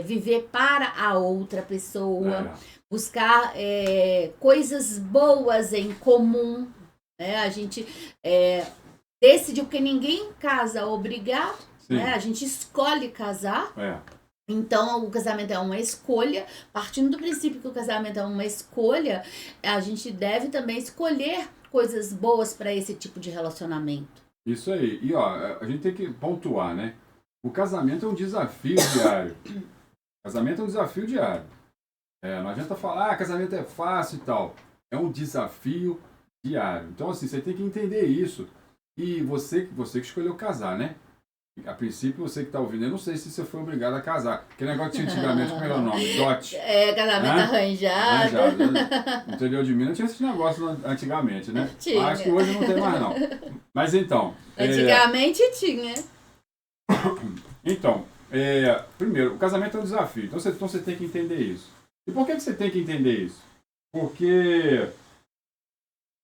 viver para a outra pessoa, buscar coisas boas em comum, né? A gente decidiu, porque ninguém casa obrigado, né? A gente escolhe casar. Então, o casamento é uma escolha. Partindo do princípio que o casamento é uma escolha, a gente deve também escolher coisas boas para esse tipo de relacionamento. Isso aí. E ó, a gente tem que pontuar, né? O casamento é um desafio diário. Casamento é um desafio diário. Não adianta falar, casamento é fácil e tal. É um desafio diário. Então, assim, você tem que entender isso. E você que escolheu casar, né? A princípio, você que está ouvindo, eu não sei se você foi obrigado a casar. Que negócio tinha antigamente, como era o nome? Dote. Casamento arranjado. No interior de Minas tinha esse negócio antigamente, né? Tinha. Acho que hoje não tem mais, não. Mas então... Antigamente tinha. Então, primeiro, o casamento é um desafio. Então você tem que entender isso. E por que você tem que entender isso? Porque...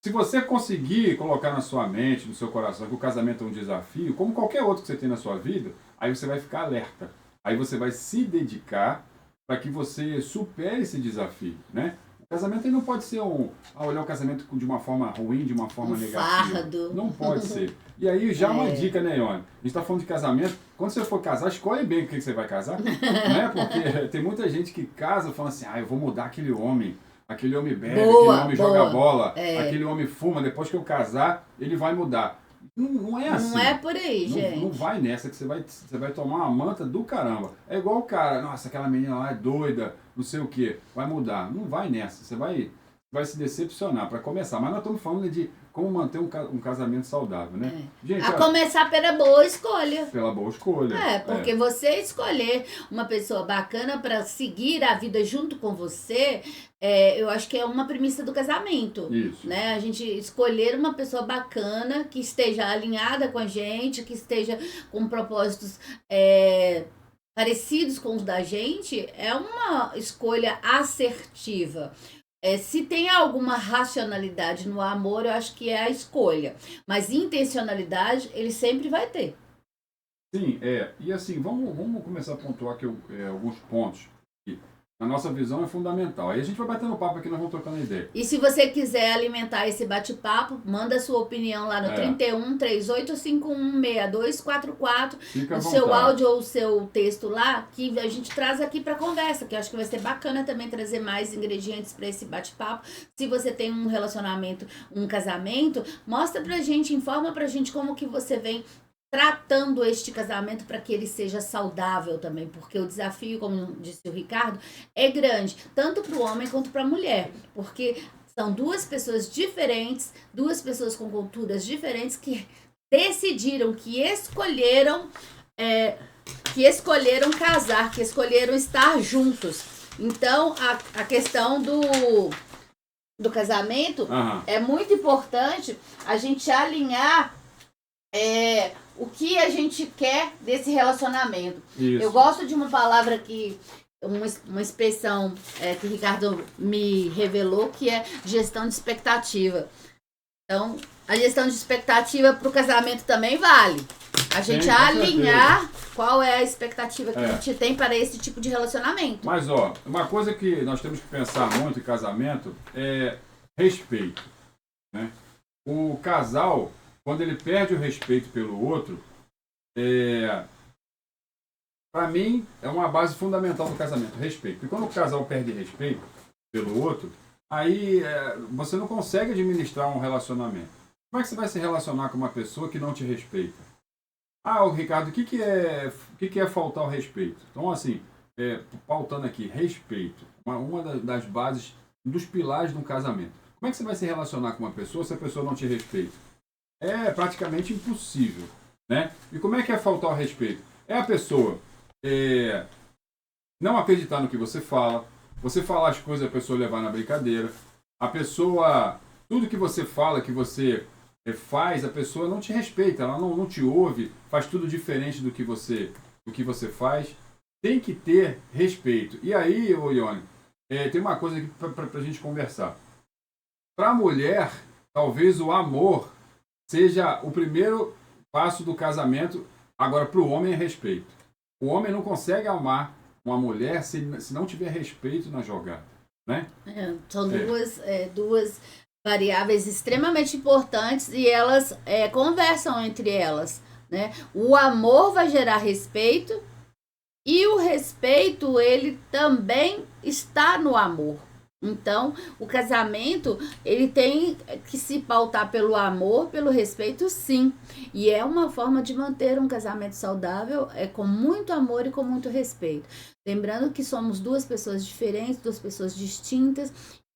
se você conseguir colocar na sua mente, no seu coração, que o casamento é um desafio, como qualquer outro que você tem na sua vida, aí você vai ficar alerta. Aí você vai se dedicar para que você supere esse desafio, né? O casamento ele não pode ser olhar o casamento de uma forma ruim, de uma forma negativa. Fardo. Não pode ser. E aí já uma dica, né, Ione? A gente está falando de casamento. Quando você for casar, escolhe bem com quem você vai casar, né? Porque tem muita gente que casa falando assim, eu vou mudar aquele homem. Aquele homem bebe, aquele homem joga bola, aquele homem fuma, depois que eu casar, ele vai mudar. Não é assim. Não é por aí, gente. Não vai nessa que você vai tomar uma manta do caramba. É igual o cara, nossa, aquela menina lá é doida, não sei o que, vai mudar. Não vai nessa, você vai se decepcionar para começar. Mas nós estamos falando de como manter um casamento saudável, né? Gente, começar pela boa escolha. Pela boa escolha. Porque você escolher uma pessoa bacana para seguir a vida junto com você, eu acho que é uma premissa do casamento. Isso. Né? A gente escolher uma pessoa bacana, que esteja alinhada com a gente, que esteja com propósitos parecidos com os da gente, é uma escolha assertiva. Se tem alguma racionalidade no amor, eu acho que é a escolha. Mas intencionalidade, ele sempre vai ter. Sim, E assim, vamos começar a pontuar aqui alguns pontos que, na nossa visão, é fundamental. Aí a gente vai batendo papo aqui, nós vamos trocando ideia. E se você quiser alimentar esse bate-papo, manda a sua opinião lá no 31 3851 6244. O seu áudio ou o seu texto lá, que a gente traz aqui para conversa, que eu acho que vai ser bacana também trazer mais ingredientes para esse bate-papo. Se você tem um relacionamento, um casamento, mostra pra gente, informa pra gente como que você vem tratando este casamento para que ele seja saudável também, porque o desafio, como disse o Ricardo, é grande, tanto para o homem quanto para a mulher, porque são duas pessoas diferentes, duas pessoas com culturas diferentes que decidiram, que escolheram casar, que escolheram estar juntos. Então, a questão do casamento é muito importante a gente alinhar o que a gente quer desse relacionamento. Isso. Eu gosto de uma palavra uma expressão que o Ricardo me revelou, que é gestão de expectativa. Então, a gestão de expectativa para o casamento também vale. A gente alinhar qual é a expectativa que a gente tem para esse tipo de relacionamento. Mas, uma coisa que nós temos que pensar muito em casamento é respeito, né? O casal, quando ele perde o respeito pelo outro, para mim, é uma base fundamental do casamento, respeito. E quando o casal perde respeito pelo outro, aí você não consegue administrar um relacionamento. Como é que você vai se relacionar com uma pessoa que não te respeita? Ricardo, o que é faltar o respeito? Então, assim, pautando aqui, respeito. Uma das bases, dos pilares de um casamento. Como é que você vai se relacionar com uma pessoa se a pessoa não te respeita? É praticamente impossível, né? E como é que é faltar o respeito? É a pessoa não acreditar no que você falar as coisas, a pessoa levar na brincadeira, a pessoa, tudo que você fala, que você faz, a pessoa não te respeita, ela não te ouve, faz tudo diferente do que você faz. Tem que ter respeito. E aí, Ione, tem uma coisa aqui para a gente conversar. Para a mulher, talvez o amor seja o primeiro passo do casamento. Agora, para o homem é respeito. O homem não consegue amar uma mulher se não tiver respeito na jogada, né? São duas variáveis extremamente importantes e elas conversam entre elas, né? O amor vai gerar respeito e o respeito, ele também está no amor. Então, o casamento, ele tem que se pautar pelo amor, pelo respeito, sim. E é uma forma de manter um casamento saudável, com muito amor e com muito respeito. Lembrando que somos duas pessoas diferentes, duas pessoas distintas,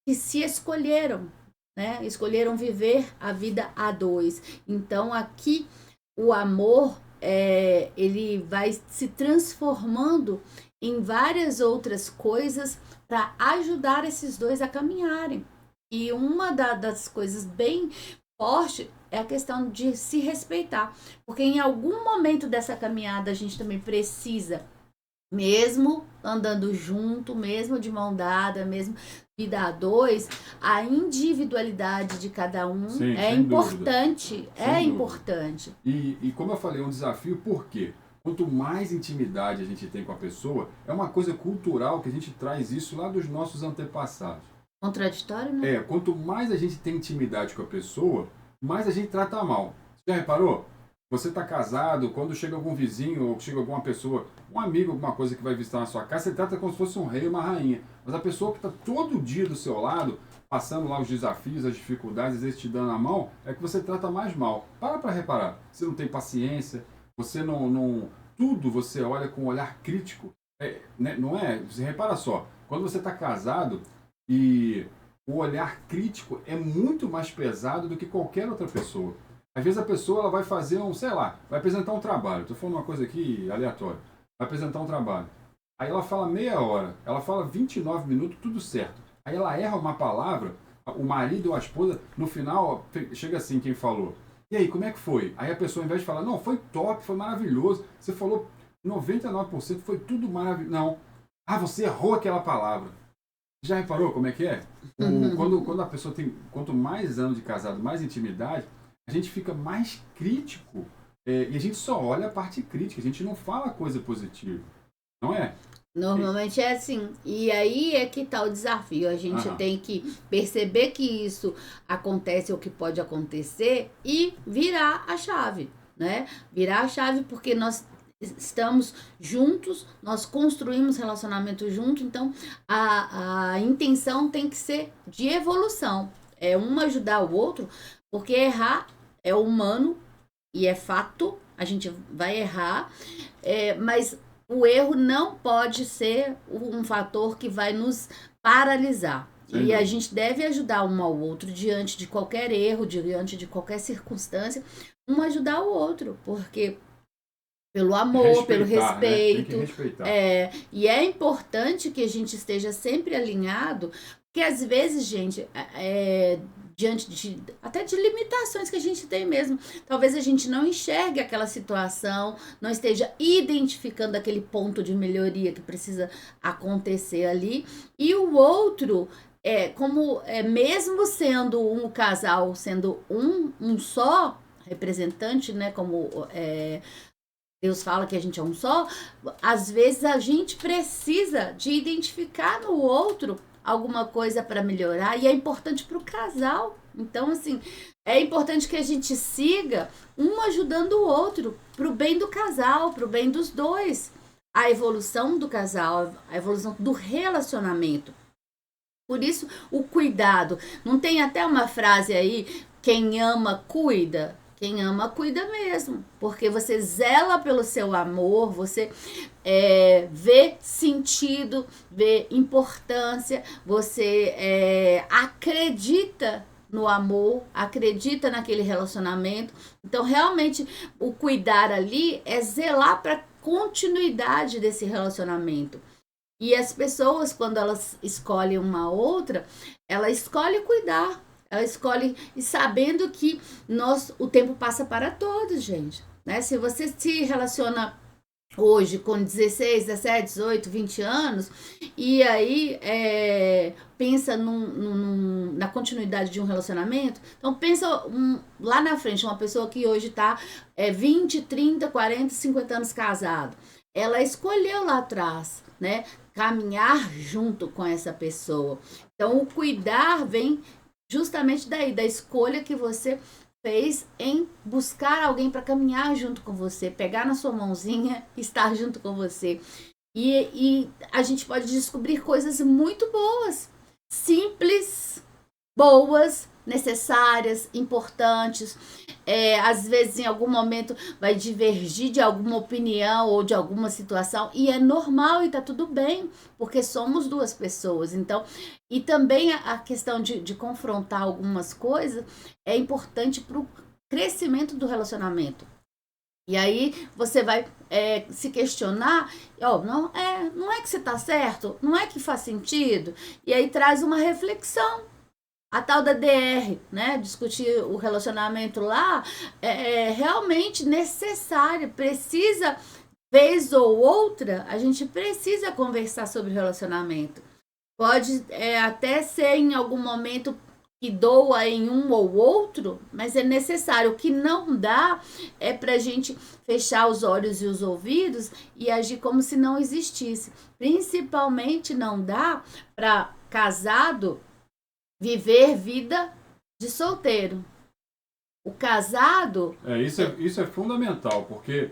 que se escolheram, né? Escolheram viver a vida a dois. Então, aqui, o amor, ele vai se transformando em várias outras coisas para ajudar esses dois a caminharem. E uma das coisas bem forte é a questão de se respeitar. Porque em algum momento dessa caminhada a gente também precisa, mesmo andando junto, mesmo de mão dada, mesmo vida a dois, a individualidade de cada um é importante. Importante. E como eu falei, é um desafio, por quê? Quanto mais intimidade a gente tem com a pessoa, é uma coisa cultural que a gente traz isso lá dos nossos antepassados. Contraditório, né? Quanto mais a gente tem intimidade com a pessoa, mais a gente trata mal. Você já reparou? Você está casado, quando chega algum vizinho ou chega alguma pessoa, um amigo, alguma coisa que vai visitar na sua casa, você trata como se fosse um rei ou uma rainha. Mas a pessoa que está todo dia do seu lado, passando lá os desafios, as dificuldades, às vezes te dando a mão, é que você trata mais mal. Para reparar. Você não tem paciência, você não tudo você olha com um olhar crítico. Né? Não é? Você repara só, quando você está casado e o olhar crítico é muito mais pesado do que qualquer outra pessoa. Às vezes a pessoa ela vai fazer vai apresentar um trabalho. Estou falando uma coisa aqui aleatória. Vai apresentar um trabalho. Aí ela fala meia hora, ela fala 29 minutos, tudo certo. Aí ela erra uma palavra, o marido ou a esposa, no final, chega assim quem falou. E aí, como é que foi? Aí a pessoa, ao invés de falar, não, foi top, foi maravilhoso. Você falou 99%, foi tudo maravilhoso. Não. Você errou aquela palavra. Já reparou como é que é? Quando a pessoa tem, quanto mais anos de casado, mais intimidade, a gente fica mais crítico e a gente só olha a parte crítica, a gente não fala coisa positiva, não é? Normalmente é assim. E aí é que está o desafio. A gente tem que perceber que isso acontece ou que pode acontecer e virar a chave, né? Virar a chave porque nós estamos juntos, nós construímos relacionamento junto, então a intenção tem que ser de evolução. É um ajudar o outro, porque errar é humano e é fato, a gente vai errar, mas o erro não pode ser um fator que vai nos paralisar. Sim. E a gente deve ajudar um ao outro diante de qualquer erro, diante de qualquer circunstância, um ajudar o outro, porque pelo amor, pelo respeito. Né? Tem que respeitar. E é importante que a gente esteja sempre alinhado, porque às vezes, gente, diante até de limitações que a gente tem mesmo, talvez a gente não enxergue aquela situação, não esteja identificando aquele ponto de melhoria que precisa acontecer ali, e o outro, mesmo sendo um casal, sendo um só representante, né, como Deus fala que a gente é um só, às vezes a gente precisa de identificar no outro alguma coisa para melhorar, e é importante para o casal. Então, assim, é importante que a gente siga um ajudando o outro, para o bem do casal, para o bem dos dois. A evolução do casal, a evolução do relacionamento. Por isso, o cuidado. Não tem até uma frase aí, quem ama, cuida? Quem ama, cuida mesmo, porque você zela pelo seu amor, você vê sentido, vê importância, você acredita no amor, acredita naquele relacionamento. Então, realmente, o cuidar ali é zelar para a continuidade desse relacionamento. E as pessoas, quando elas escolhem uma outra, ela escolhe cuidar. Ela escolhe, e sabendo que o tempo passa para todos, gente. Né? Se você se relaciona hoje com 16, 17, 18, 20 anos, e aí pensa na continuidade de um relacionamento, então pensa lá na frente, uma pessoa que hoje está 20, 30, 40, 50 anos casado. ela escolheu lá atrás, né? Caminhar junto com essa pessoa. Então, o cuidar vem justamente daí, da escolha que você fez em buscar alguém para caminhar junto com você, pegar na sua mãozinha e estar junto com você. E a gente pode descobrir coisas muito boas, simples, boas, necessárias, importantes. Às vezes, em algum momento, vai divergir de alguma opinião ou de alguma situação, e é normal e tá tudo bem, porque somos duas pessoas. Então, e também a questão de confrontar algumas coisas é importante para o crescimento do relacionamento. E aí você vai se questionar, não é que você tá certo, não é que faz sentido, e aí traz uma reflexão. A tal da DR, né? Discutir o relacionamento lá é realmente necessário, precisa, vez ou outra, a gente precisa conversar sobre relacionamento. Pode até ser em algum momento que doa em um ou outro, mas é necessário. O que não dá é pra gente fechar os olhos e os ouvidos e agir como se não existisse. Principalmente não dá para casado viver vida de solteiro. O casado... Isso é fundamental, porque,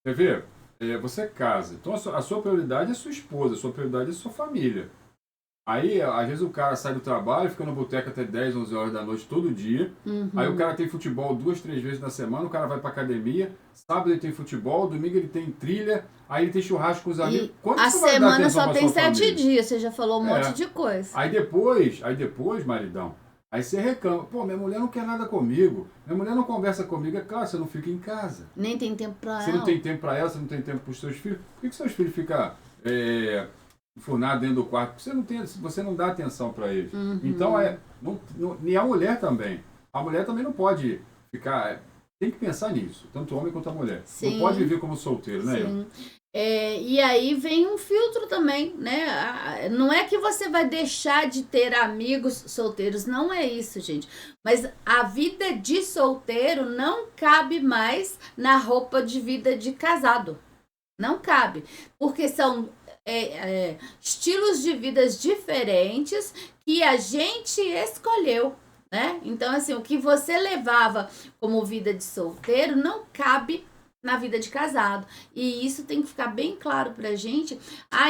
quer ver, você casa, então a sua prioridade é sua esposa, a sua prioridade é sua família. Aí, às vezes o cara sai do trabalho, fica no boteco até 10, 11 horas da noite todo dia. Aí o cara tem futebol 2, 3 vezes na semana, o cara vai pra academia, sábado ele tem futebol, domingo ele tem trilha, aí ele tem churrasco com os amigos. Quando a semana só tem 7 dias, você já falou um monte de coisa. Aí depois, maridão, aí você reclama, pô, minha mulher não quer nada comigo, minha mulher não conversa comigo, é claro, você não fica em casa. Nem tem tempo pra ela. Você não tem tempo pra ela, você não tem tempo pros seus filhos. Por que seus filhos ficam... enfurnado dentro do quarto, você não dá atenção para eles. Então, e a mulher também. A mulher também não pode ficar... Tem que pensar nisso, tanto o homem quanto a mulher. Sim. Não pode viver como solteiro, né? Sim. E aí vem um filtro também, né? Não é que você vai deixar de ter amigos solteiros, não é isso, gente. Mas a vida de solteiro não cabe mais na roupa de vida de casado. Não cabe. Porque são... estilos de vidas diferentes que a gente escolheu, né? Então, assim, o que você levava como vida de solteiro não cabe na vida de casado. E isso tem que ficar bem claro pra gente.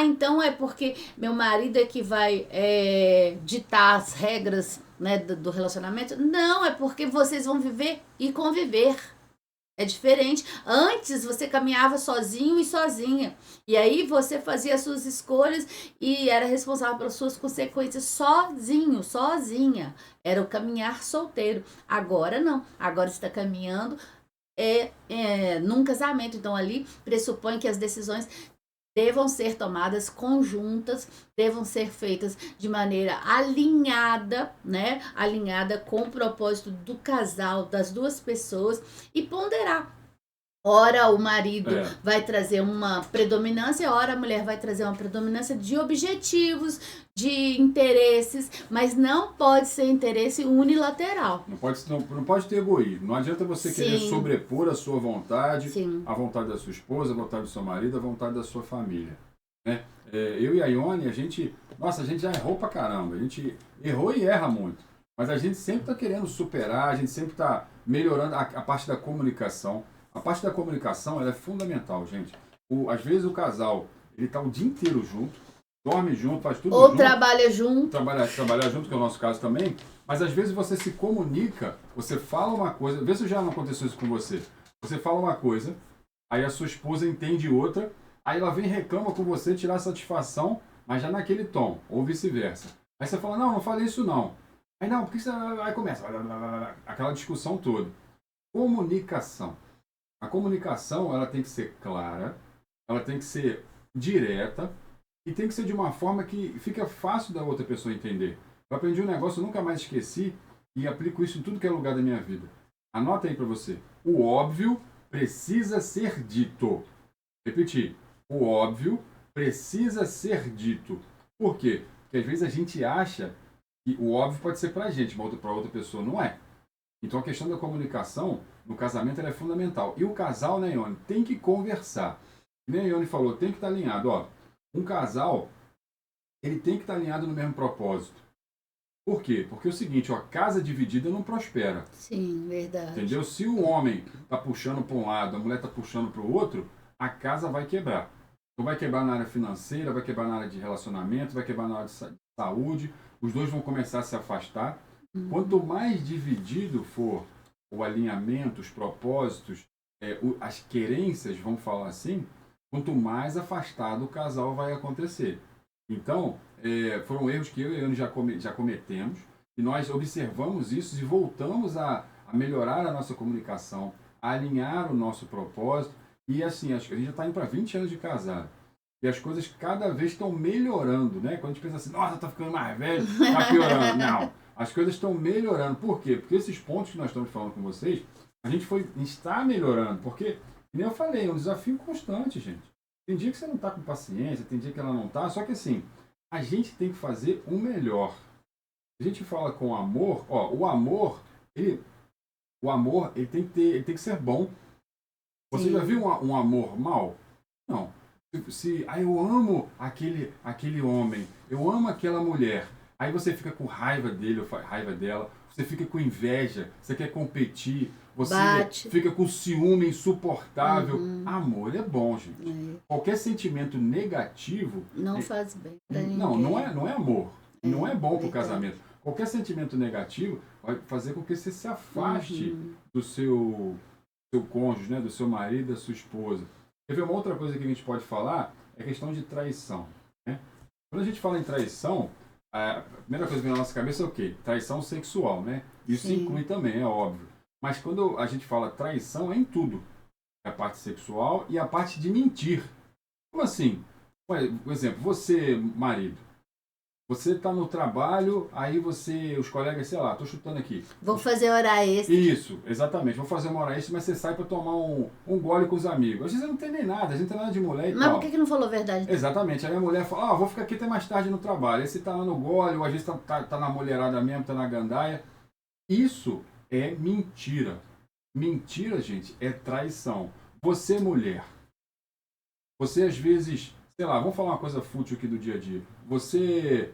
Então é porque meu marido é que vai ditar as regras, né, do relacionamento? Não, é porque vocês vão viver e conviver. É diferente. Antes você caminhava sozinho e sozinha. E aí você fazia as suas escolhas e era responsável pelas suas consequências sozinho, sozinha. Era o caminhar solteiro. Agora não. Agora você está caminhando num casamento. Então ali pressupõe que as decisões devam ser tomadas conjuntas, devam ser feitas de maneira alinhada, né? Alinhada com o propósito do casal, das duas pessoas, e ponderar. Ora o marido vai trazer uma predominância, ora a mulher vai trazer uma predominância de objetivos, de interesses, mas não pode ser interesse unilateral. Não pode ter egoísmo. Não adianta você querer sobrepor a sua vontade, a vontade da sua esposa, a vontade do seu marido, a vontade da sua família. Né? Eu e a Ione, a gente já errou pra caramba. A gente errou e erra muito. Mas a gente sempre está querendo superar, a gente sempre está melhorando a parte da comunicação. A parte da comunicação ela é fundamental, gente. Às vezes o casal ele está o dia inteiro junto, dorme junto, faz tudo junto. Ou trabalha junto. Trabalhar junto, que é o nosso caso também. Mas às vezes você se comunica, você fala uma coisa, vê se já não aconteceu isso com você. Você fala uma coisa, aí a sua esposa entende outra, aí ela vem e reclama com você, tirar satisfação, mas já naquele tom, ou vice-versa. Aí você fala, não falei isso não. Aí não, por que você... Aí começa aquela discussão toda. Comunicação. A comunicação ela tem que ser clara, ela tem que ser direta e tem que ser de uma forma que fica fácil da outra pessoa entender. Eu aprendi um negócio, eu nunca mais esqueci e aplico isso em tudo que é lugar da minha vida. Anota aí para você. O óbvio precisa ser dito. Repetir. O óbvio precisa ser dito. Por quê? Porque às vezes a gente acha que o óbvio pode ser para a gente, mas para outra pessoa não é. Então a questão da comunicação no casamento ela é fundamental. E o casal, né, Ione, tem que conversar. Nem a Ione falou, tem que estar alinhado. Ó, um casal, ele tem que estar alinhado no mesmo propósito. Por quê? Porque é o seguinte, ó, casa dividida não prospera. Sim, verdade. Entendeu? Se o homem está puxando para um lado, a mulher está puxando para o outro, a casa vai quebrar. Então vai quebrar na área financeira, vai quebrar na área de relacionamento, vai quebrar na área de saúde, os dois vão começar a se afastar. Quanto mais dividido for o alinhamento, os propósitos, as querências, vamos falar assim, quanto mais afastado o casal vai acontecer. Então, foram erros que eu e a Ana já cometemos, e nós observamos isso e voltamos a melhorar a nossa comunicação, a alinhar o nosso propósito, e assim, a gente já está indo para 20 anos de casado. E as coisas cada vez estão melhorando, né? Quando a gente pensa assim, nossa, tá ficando mais velho, tá piorando. Não, as coisas estão melhorando. Por quê? Porque esses pontos que nós estamos falando com vocês, a gente está melhorando. Porque, como eu falei, é um desafio constante, gente. Tem dia que você não está com paciência, tem dia que ela não está. Só que assim, a gente tem que fazer o melhor. A gente fala com amor, ó, o amor, ele tem que ser bom. Você já viu um amor mal? Não. Eu amo aquele homem, eu amo aquela mulher. Aí você fica com raiva dele ou raiva dela, você fica com inveja, você quer competir, você fica com ciúme insuportável. Amor é bom, gente. Qualquer sentimento negativo não faz bem pra ninguém. Não é amor. Não é bom pro casamento. Qualquer sentimento negativo vai fazer com que você se afaste do seu cônjuge, né, do seu marido, da sua esposa. Quer ver uma outra coisa que a gente pode falar? É a questão de traição. Né? Quando a gente fala em traição, a primeira coisa que vem na nossa cabeça é o quê? Traição sexual, né? Isso inclui também, é óbvio. Mas quando a gente fala traição, é em tudo. É a parte sexual e a parte de mentir. Como assim? Por exemplo, você, marido, você está no trabalho, aí os colegas, sei lá, estou chutando aqui. Vou fazer hora extra. Isso, exatamente. Vou fazer uma hora extra, mas você sai para tomar um gole com os amigos. Às vezes não tem nem nada, a gente não tem nada de mulher e tal. Mas por que não falou a verdade? Exatamente. Aí a mulher fala, vou ficar aqui até mais tarde no trabalho. Aí você está lá no gole, ou às vezes tá na mulherada mesmo, tá na gandaia. Isso é mentira. Mentira, gente, é traição. Você, mulher, você às vezes, sei lá, vamos falar uma coisa fútil aqui do dia a dia. Você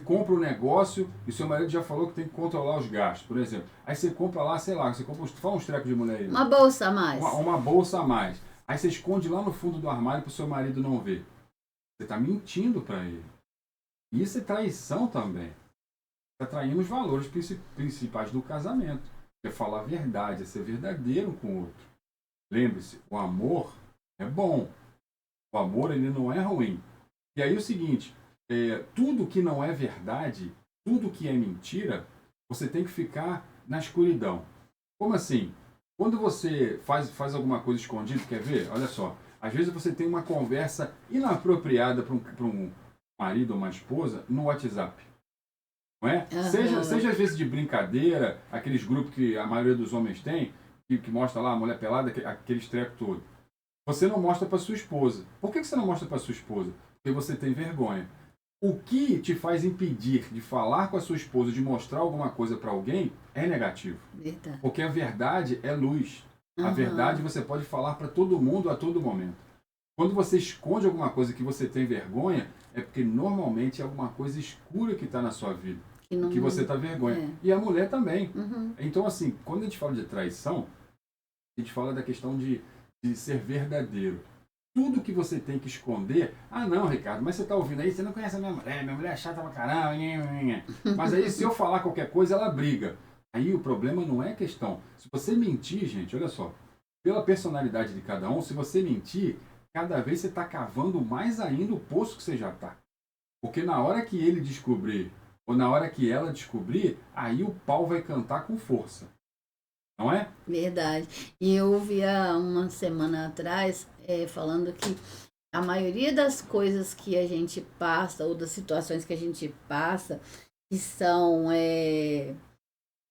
compra um negócio e seu marido já falou que tem que controlar os gastos, por exemplo. Aí você compra lá, sei lá, fala uns trecos de mulher aí. Uma bolsa a mais. Uma bolsa a mais. Aí você esconde lá no fundo do armário para o seu marido não ver. Você está mentindo para ele. Isso é traição também. Está traindo os valores principais do casamento. É falar a verdade, é ser verdadeiro com o outro. Lembre-se, o amor é bom. O amor, ele não é ruim. E aí o seguinte, tudo que não é verdade, tudo que é mentira, você tem que ficar na escuridão. Como assim? Quando você faz alguma coisa escondida, quer ver? Olha só, às vezes você tem uma conversa inapropriada para um marido ou uma esposa no WhatsApp. Não é? Seja às vezes de brincadeira, aqueles grupos que a maioria dos homens tem, que mostra lá a mulher pelada, aqueles trecos todos. Você não mostra para sua esposa. Por que você não mostra para sua esposa? Porque você tem vergonha. O que te faz impedir de falar com a sua esposa, de mostrar alguma coisa para alguém, é negativo. Verdade. Porque a verdade é luz. A verdade você pode falar para todo mundo a todo momento. Quando você esconde alguma coisa que você tem vergonha, é porque normalmente é alguma coisa escura que está na sua vida. Que você está vergonha. E a mulher também. Então, assim, quando a gente fala de traição, a gente fala da questão de ser verdadeiro. Tudo que você tem que esconder... não, Ricardo, mas você está ouvindo aí, você não conhece a minha mulher é chata pra caramba. Mas aí, se eu falar qualquer coisa, ela briga. Aí o problema não é questão. Se você mentir, gente, olha só, pela personalidade de cada um, se você mentir, cada vez você está cavando mais ainda o poço que você já está. Porque na hora que ele descobrir, ou na hora que ela descobrir, aí o pau vai cantar com força. Não é? Verdade. E eu ouvi há uma semana atrás falando que a maioria das coisas que a gente passa, ou das situações que a gente passa, que são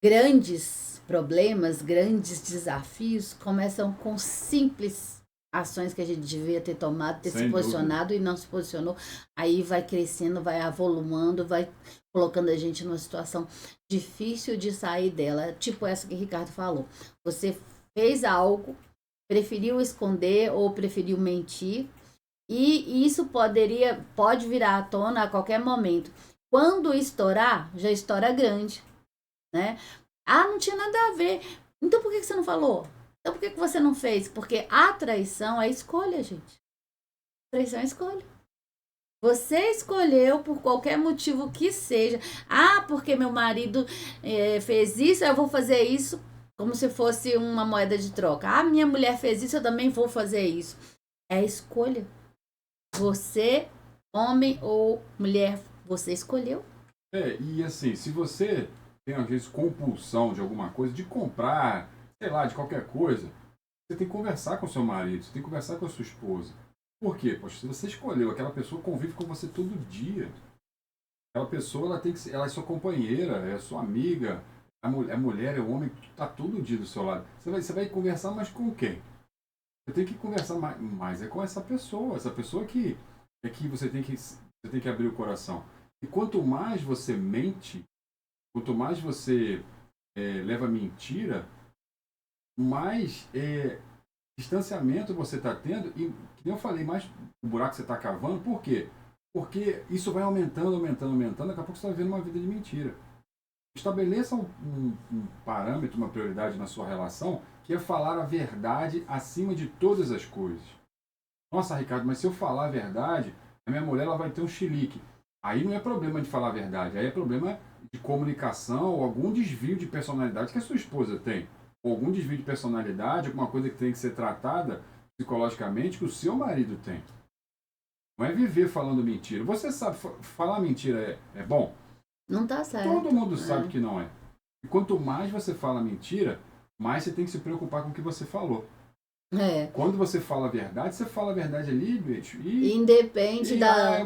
grandes problemas, grandes desafios, começam com simples ações que a gente devia ter tomado, ter se posicionado e não se posicionou. Aí vai crescendo, vai avolumando, vai colocando a gente numa situação difícil de sair dela. Tipo essa que o Ricardo falou. Você fez algo preferiu esconder ou preferiu mentir. E isso pode virar à tona a qualquer momento. Quando estourar, já estoura grande, né? Ah, não tinha nada a ver. Então por que você não falou? Então por que você não fez? Porque a traição é escolha, gente. Traição é escolha. Você escolheu por qualquer motivo que seja. Ah, porque meu marido fez isso, eu vou fazer isso como se fosse uma moeda de troca. Ah, minha mulher fez isso, eu também vou fazer isso. É escolha. Você, homem ou mulher, você escolheu. E assim, se você tem às vezes compulsão de alguma coisa, de comprar, sei lá, de qualquer coisa, você tem que conversar com seu marido, você tem que conversar com a sua esposa. Por quê? Poxa, se você escolheu, aquela pessoa convive com você todo dia. Aquela pessoa, ela é sua companheira, é sua amiga. A mulher, é o homem, está todo dia do seu lado. Você vai conversar mais com quem? Você tem que conversar mais é com essa pessoa que é que você tem que abrir o coração. E quanto mais você mente, quanto mais você leva mentira, mais distanciamento você está tendo. E, como eu falei, mais o buraco que você está cavando. Por quê? Porque isso vai aumentando. Daqui a pouco você está vivendo uma vida de mentira. Estabeleça um parâmetro, uma prioridade na sua relação, que é falar a verdade acima de todas as coisas. Nossa, Ricardo, mas se eu falar a verdade, a minha mulher ela vai ter um chilique. Aí não é problema de falar a verdade, aí é problema de comunicação ou algum desvio de personalidade que a sua esposa tem. Ou algum desvio de personalidade, alguma coisa que tem que ser tratada psicologicamente que o seu marido tem. Não é viver falando mentira. Você sabe, falar mentira é bom? Não tá certo. Todo mundo sabe que não é. E quanto mais você fala mentira, mais você tem que se preocupar com o que você falou. Quando você fala a verdade, você fala a verdade ali, bicho. Independe da...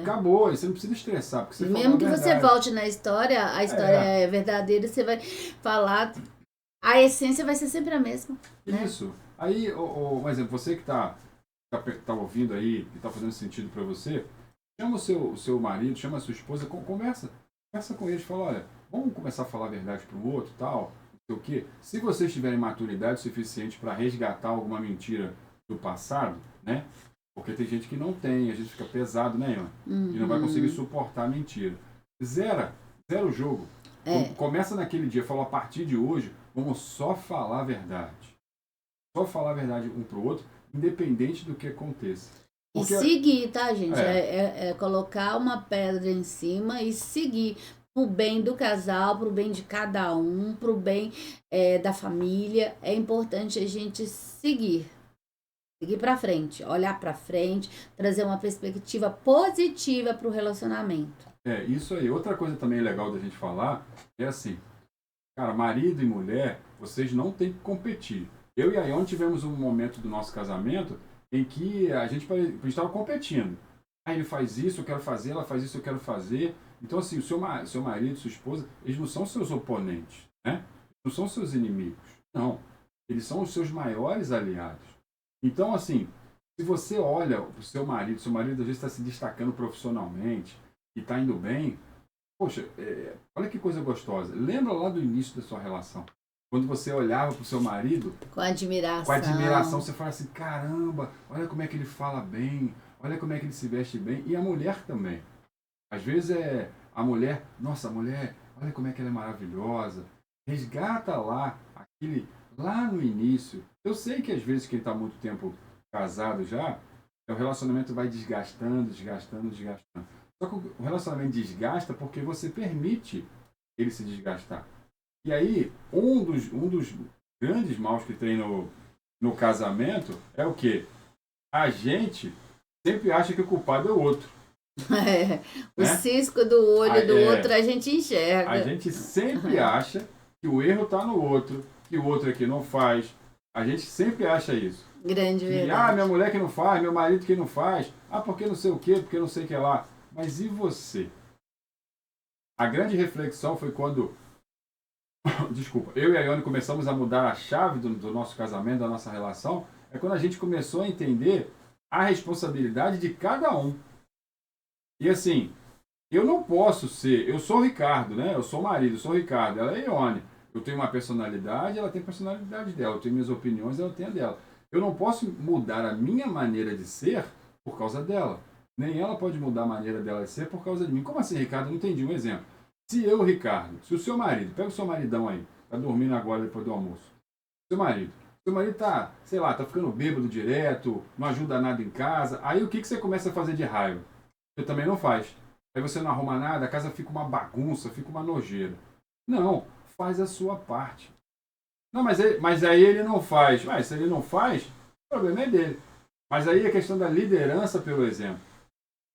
Acabou, você não precisa estressar. Porque você mesmo que você volte na história, a história é verdadeira, você vai falar... A essência vai ser sempre a mesma. Isso. Né? Aí, por exemplo, você que tá ouvindo aí, que tá fazendo sentido para você, chama o seu marido, chama a sua esposa, conversa com eles, fala, olha, vamos começar a falar a verdade pro outro, tal, não sei o quê. Se vocês tiverem maturidade suficiente para resgatar alguma mentira do passado, né? Porque tem gente que não tem, a gente fica pesado, né, Ian? E não vai conseguir suportar a mentira. Zera o jogo. Começa naquele dia, fala, a partir de hoje, vamos só falar a verdade. Só falar a verdade um pro outro, independente do que aconteça. Porque... E seguir, tá, gente? É colocar uma pedra em cima e seguir pro bem do casal, pro bem de cada um, pro bem da família. É importante a gente seguir para frente, olhar para frente, trazer uma perspectiva positiva pro relacionamento. Isso aí. Outra coisa também legal da gente falar é assim, cara, marido e mulher, vocês não têm que competir. Eu e a Ione tivemos um momento do nosso casamento em que a gente estava competindo. Aí ele faz isso, eu quero fazer, ela faz isso, eu quero fazer. Então, assim, o seu marido, sua esposa, eles não são seus oponentes, né? Não são seus inimigos. Não. Eles são os seus maiores aliados. Então, assim, se você olha para o seu marido às vezes está se destacando profissionalmente e está indo bem, poxa, olha que coisa gostosa. Lembra lá do início da sua relação. Quando você olhava para o seu marido... Com admiração. Com admiração, você fala assim, caramba, olha como é que ele fala bem, olha como é que ele se veste bem. E a mulher também. Às vezes a mulher, nossa, a mulher, olha como é que ela é maravilhosa. Resgata lá no início. Eu sei que às vezes quem está muito tempo casado já, o relacionamento vai desgastando. Só que o relacionamento desgasta porque você permite ele se desgastar. E aí, um dos grandes maus que tem no casamento é o quê? A gente sempre acha que o culpado é o outro. O cisco do olho do outro a gente enxerga. A gente sempre acha que o erro está no outro, que o outro é que não faz. A gente sempre acha isso. Grande verdade. Minha mulher que não faz, meu marido que não faz. Porque não sei o quê, porque não sei o que lá. Mas e você? A grande reflexão foi quando... Desculpa, eu e a Ione começamos a mudar a chave do nosso casamento, da nossa relação, é quando a gente começou a entender a responsabilidade de cada um. E assim, eu não posso ser... Eu sou o Ricardo, né? Eu sou o marido, eu sou o Ricardo, ela é a Ione. Eu tenho uma personalidade, ela tem a personalidade dela. Eu tenho minhas opiniões, ela tem a dela. Eu não posso mudar a minha maneira de ser por causa dela. Nem ela pode mudar a maneira dela de ser por causa de mim. Como assim, Ricardo? Não entendi. Um exemplo. Se eu, Ricardo, se o seu marido, pega o seu maridão aí, tá dormindo agora depois do almoço. Seu marido tá, sei lá, tá ficando bêbado direto, não ajuda nada em casa. Aí o que você começa a fazer de raiva? Você também não faz. Aí você não arruma nada, a casa fica uma bagunça, fica uma nojeira. Não, faz a sua parte. Não, mas aí ele não faz. Mas se ele não faz, o problema é dele. Mas aí a questão da liderança pelo exemplo.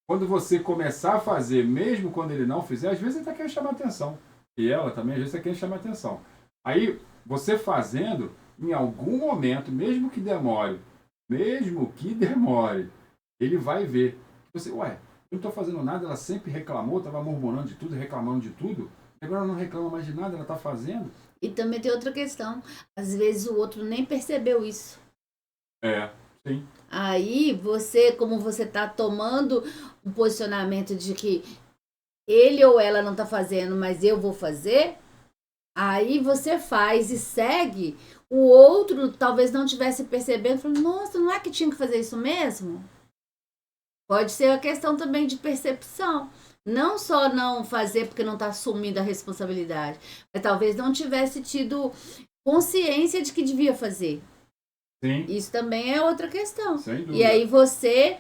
Quando você começar a fazer, mesmo quando ele não fizer, às vezes ele está querendo chamar atenção. E ela também, às vezes, está querendo chamar atenção. Aí, você fazendo, em algum momento, mesmo que demore, ele vai ver. Você, eu não estou fazendo nada, ela sempre reclamou, estava murmurando de tudo, reclamando de tudo. Agora ela não reclama mais de nada, ela está fazendo. E também tem outra questão. Às vezes o outro nem percebeu isso. Sim. Aí você, como você está tomando um posicionamento de que ele ou ela não está fazendo, mas eu vou fazer, aí você faz e segue, o outro talvez não tivesse percebendo, falando, nossa, não é que tinha que fazer isso mesmo? Pode ser a questão também de percepção. Não só não fazer porque não está assumindo a responsabilidade, mas talvez não tivesse tido consciência de que devia fazer. Sim. Isso também é outra questão. Sem dúvida. E aí você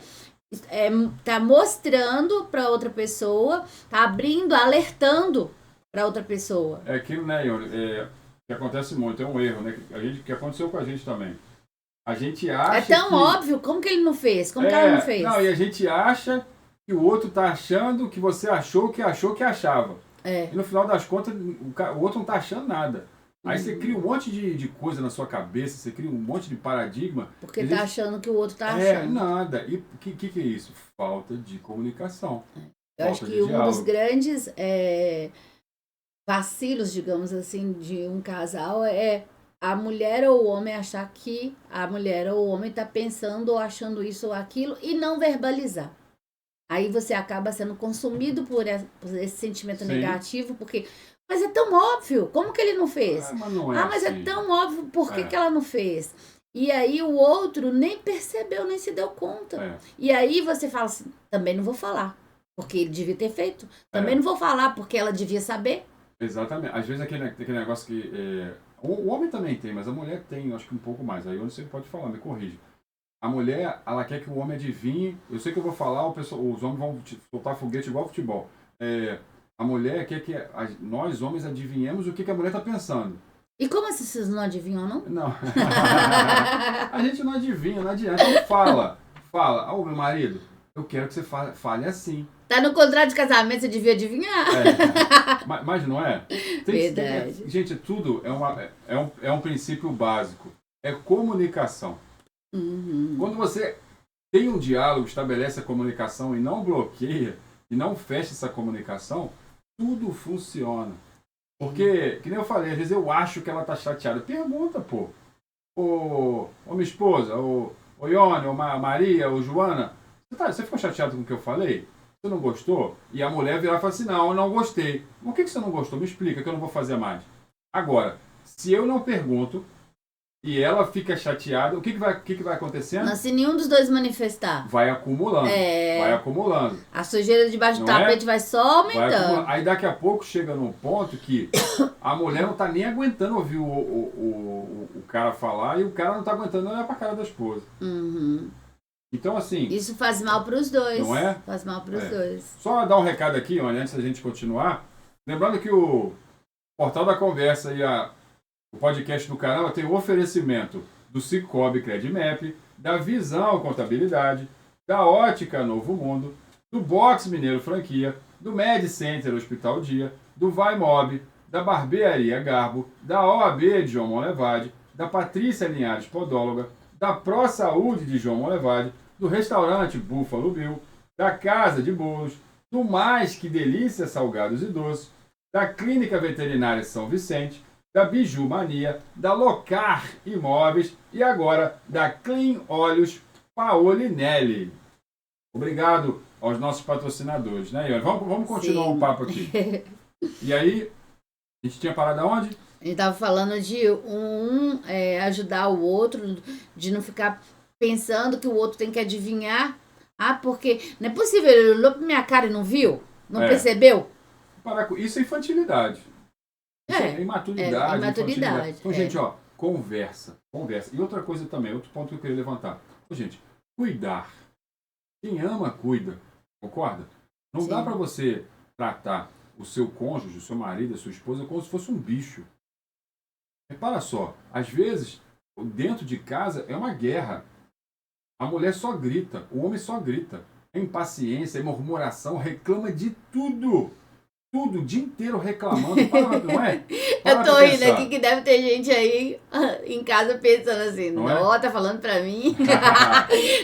tá mostrando para outra pessoa, tá abrindo, alertando para outra pessoa. É aquilo, né, Ione, que acontece muito, é um erro, né? Que aconteceu com a gente também. A gente acha. É tão óbvio, como que ele não fez? Como que ela não fez? Não, e a gente acha que o outro tá achando que você achou que achava. E no final das contas, o outro não tá achando nada. Aí você cria um monte de coisa na sua cabeça, você cria um monte de paradigma. Porque tá achando que o outro tá achando. Nada. E o que é isso? Falta de comunicação. Eu acho que um dos grandes vacilos, digamos assim, de um casal é a mulher ou o homem achar que a mulher ou o homem tá pensando ou achando isso ou aquilo e não verbalizar. Aí você acaba sendo consumido por esse sentimento negativo, porque... Mas é tão óbvio, como que ele não fez? Mas não é mas assim. É tão óbvio, por que ela não fez? E aí o outro nem percebeu, nem se deu conta. E aí você fala assim, também não vou falar, porque ele devia ter feito. Também não vou falar, porque ela devia saber. Exatamente. Às vezes aquele negócio que... O homem também tem, mas a mulher tem, acho que um pouco mais. Aí você pode falar, me corrija. A mulher, ela quer que o homem adivinhe. Eu sei que eu vou falar, os homens vão soltar foguete igual futebol. A mulher quer que nós, homens, adivinhemos o que a mulher está pensando. E como assim vocês não adivinham, não? Não. A gente não adivinha, não adianta. Então fala. Meu marido, eu quero que você fale assim. Tá no contrato de casamento, você devia adivinhar. Mas não é? Verdade. Gente, tudo é um princípio básico. É comunicação. Quando você tem um diálogo, estabelece a comunicação e não bloqueia, e não fecha essa comunicação, tudo funciona. Porque, que nem eu falei, às vezes eu acho que ela tá chateada. Pergunta, pô. Ô minha esposa, ô Ione, ô Maria, ô Joana, você ficou chateado com o que eu falei? Você não gostou? E a mulher virar e falar assim, não, eu não gostei. Por que você não gostou? Me explica, que eu não vou fazer mais. Agora, se eu não pergunto, e ela fica chateada, o que vai acontecendo? Não, se nenhum dos dois manifestar. Vai acumulando. Vai acumulando. A sujeira debaixo do tapete vai só aumentando. Aí daqui a pouco chega num ponto que a mulher não tá nem aguentando ouvir o cara falar e o cara não tá aguentando olhar pra cara da esposa. Então, assim... Isso faz mal pros dois. Não é? Faz mal pros dois. Só dar um recado aqui, antes da gente continuar. Lembrando que o Portal da Conversa e o podcast do canal tem o oferecimento do Cicobi Credimap, da Visão Contabilidade, da Ótica Novo Mundo, do Box Mineiro Franquia, do Med Center Hospital Dia, do Vai Mob, da Barbearia Garbo, da OAB de João Monlevade, da Patrícia Linhares Podóloga, da Pro Saúde de João Monlevade, do Restaurante Buffalo Bill, da Casa de Bolos, do Mais Que Delícia Salgados e Doces, da Clínica Veterinária São Vicente, da Biju Mania, da Locar Imóveis e agora da Clean Óleos Paolinelli. Obrigado aos nossos patrocinadores, né, Ione? Vamos continuar um papo aqui. E aí, A gente tinha parado aonde? A gente tava falando de ajudar o outro, de não ficar pensando que o outro tem que adivinhar. Ah, porque não é possível, ele olhou pra minha cara e não viu? Não percebeu? Isso é infantilidade. Isso é imaturidade, infantilidade. Então, gente, ó, conversa. E outra coisa também, outro ponto que eu queria levantar. Então, gente, cuidar. Quem ama, cuida. Concorda? Não Sim. dá pra você tratar o seu cônjuge, o seu marido, a sua esposa, como se fosse um bicho. Repara só, às vezes, dentro de casa é uma guerra. A mulher só grita, o homem só grita. É impaciência, é murmuração, reclama de tudo. Tudo, o dia inteiro reclamando. Não é? Eu tô rindo aqui que deve ter gente aí em casa pensando assim, não, tá falando pra mim.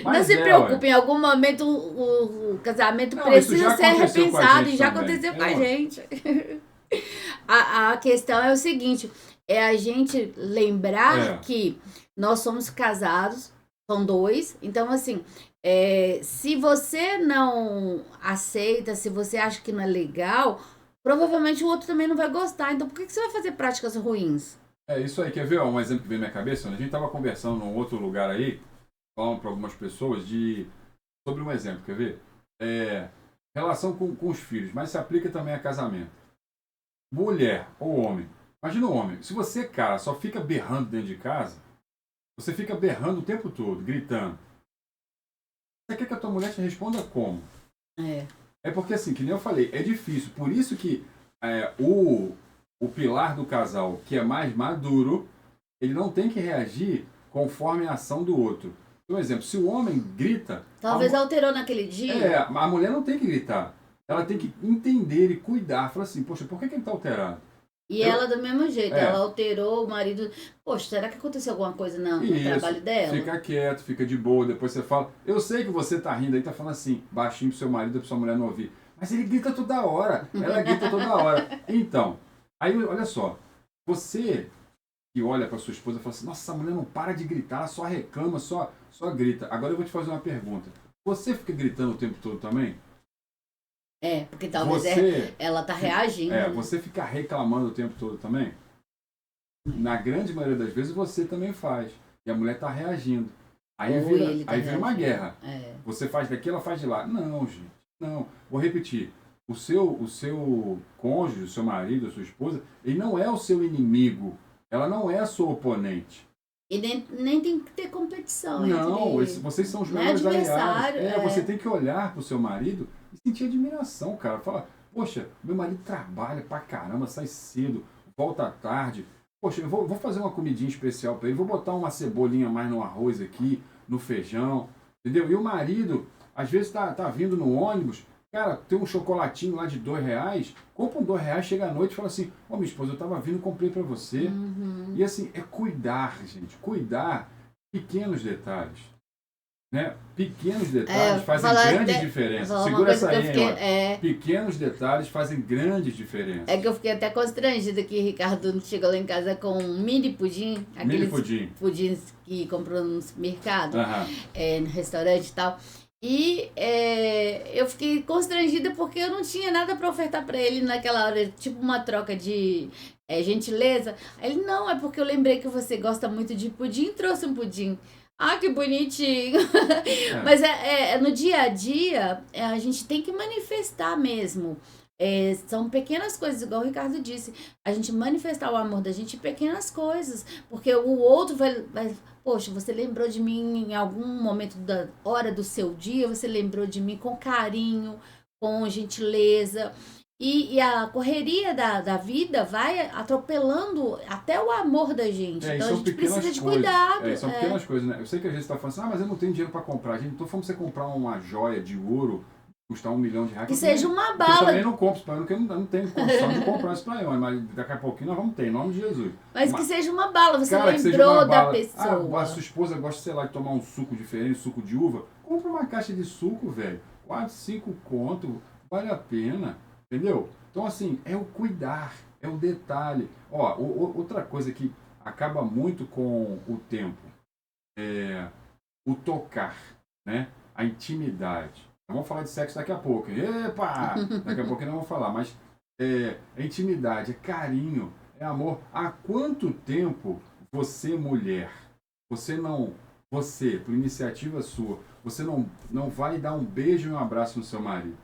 Não se preocupe, em algum momento o casamento precisa ser repensado e já aconteceu com a gente. A questão é o seguinte, é a gente lembrar que nós somos casados, são dois, então assim, se você não aceita, se você acha que não é legal, provavelmente o outro também não vai gostar. Então por que você vai fazer práticas ruins? É isso aí, quer ver um exemplo que veio na minha cabeça? A gente estava conversando num outro lugar aí, falando para algumas pessoas sobre um exemplo, quer ver? Relação com os filhos, mas se aplica também a casamento. Mulher ou homem. Imagina um homem, se você, cara, só fica berrando dentro de casa, você fica berrando o tempo todo, gritando. Você quer que a tua mulher te responda como? É porque, assim, que nem eu falei, é difícil. Por isso que o pilar do casal, que é mais maduro, ele não tem que reagir conforme a ação do outro. Por exemplo, se o homem grita... Talvez alterou naquele dia. A mulher não tem que gritar. Ela tem que entender e cuidar. Fala assim, poxa, por que ele está alterado? E ela do mesmo jeito, ela alterou o marido. Poxa, será que aconteceu alguma coisa no trabalho dela? Fica quieto, fica de boa, depois você fala. Eu sei que você tá rindo aí, tá falando assim, baixinho pro seu marido, pra sua mulher não ouvir. Mas ele grita toda hora, ela grita toda hora. Então, aí olha só, você que olha pra sua esposa e fala assim, nossa, essa mulher não para de gritar, ela só reclama, só grita. Agora eu vou te fazer uma pergunta. Você fica gritando o tempo todo também? Porque talvez ela tá reagindo. Você fica reclamando o tempo todo também? Na grande maioria das vezes você também faz. E a mulher tá reagindo. Aí vira uma guerra. Você faz daqui, ela faz de lá. Não, gente. Não. Vou repetir. O seu cônjuge, o seu marido, a sua esposa, ele não é o seu inimigo. Ela não é a sua oponente. E nem tem que ter competição. Não, vocês são os melhores aliados. Você tem que olhar pro seu marido e sentir admiração, cara. Fala, poxa, meu marido trabalha pra caramba, sai cedo, volta à tarde. Poxa, eu vou fazer uma comidinha especial pra ele, vou botar uma cebolinha mais no arroz aqui, no feijão, entendeu? E o marido, às vezes tá vindo no ônibus, cara, tem um chocolatinho lá de R$2, compra um R$2, chega à noite e fala assim, minha esposa, eu tava vindo, comprei pra você. Uhum. E assim, é cuidar, gente, cuidar pequenos detalhes. Né? Pequenos detalhes fazem grande diferença. Segura essa aí, pequenos detalhes fazem grandes diferenças. É que eu fiquei até constrangida que Ricardo chegou lá em casa com um mini pudim. Aqueles pudins que comprou no supermercado, no restaurante e tal. E eu fiquei constrangida porque eu não tinha nada para ofertar para ele naquela hora, tipo uma troca de gentileza. Ele, não, é porque eu lembrei que você gosta muito de pudim e trouxe um pudim. Ah, que bonitinho! Mas no dia a dia, a gente tem que manifestar mesmo. São pequenas coisas, igual o Ricardo disse. A gente manifestar o amor da gente em pequenas coisas. Porque o outro vai poxa, você lembrou de mim em algum momento da hora do seu dia, você lembrou de mim com carinho, com gentileza. E a correria da vida vai atropelando até o amor da gente. Então a gente precisa de cuidado. São pequenas coisas, né? Eu sei que a gente está falando assim, mas eu não tenho dinheiro para comprar. Gente, então vamos você comprar uma joia de ouro, custar R$1 milhão. Que seja uma bala. Eu também não compro isso para eu, porque eu não tenho condição de comprar isso para eu. Mas daqui a pouquinho nós vamos ter, em nome de Jesus. Mas que seja uma bala, você lembrou da pessoa. A sua esposa gosta, sei lá, de tomar um suco diferente, suco de uva. Compra uma caixa de suco, velho. 4, 5 conto, vale a pena. Entendeu? Então, assim, é o cuidar, é o detalhe. Outra coisa que acaba muito com o tempo é o tocar, né? A intimidade. Vamos falar de sexo daqui a pouco. Epa! Daqui a pouco nós vamos falar, mas é intimidade, é carinho, é amor. Há quanto tempo você, mulher, você, por iniciativa sua, você não vai dar um beijo e um abraço no seu marido?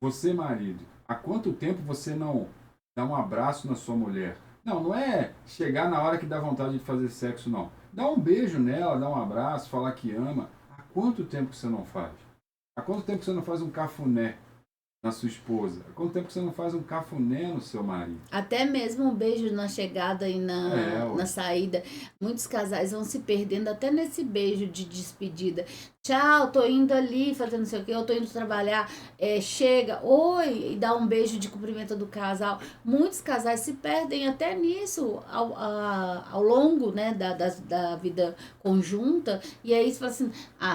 Você, marido, há quanto tempo você não dá um abraço na sua mulher? Não é chegar na hora que dá vontade de fazer sexo, não. Dá um beijo nela, dá um abraço, falar que ama. Há quanto tempo que você não faz? Há quanto tempo que você não faz um cafuné na sua esposa? Há quanto tempo que você não faz um cafuné no seu marido? Até mesmo um beijo na chegada e na saída. Muitos casais vão se perdendo até nesse beijo de despedida. Tchau, tô indo ali fazendo não sei o que, eu tô indo trabalhar. Chega, oi, e dá um beijo de cumprimento do casal. Muitos casais se perdem até nisso ao longo, né, da vida conjunta. E aí você fala assim,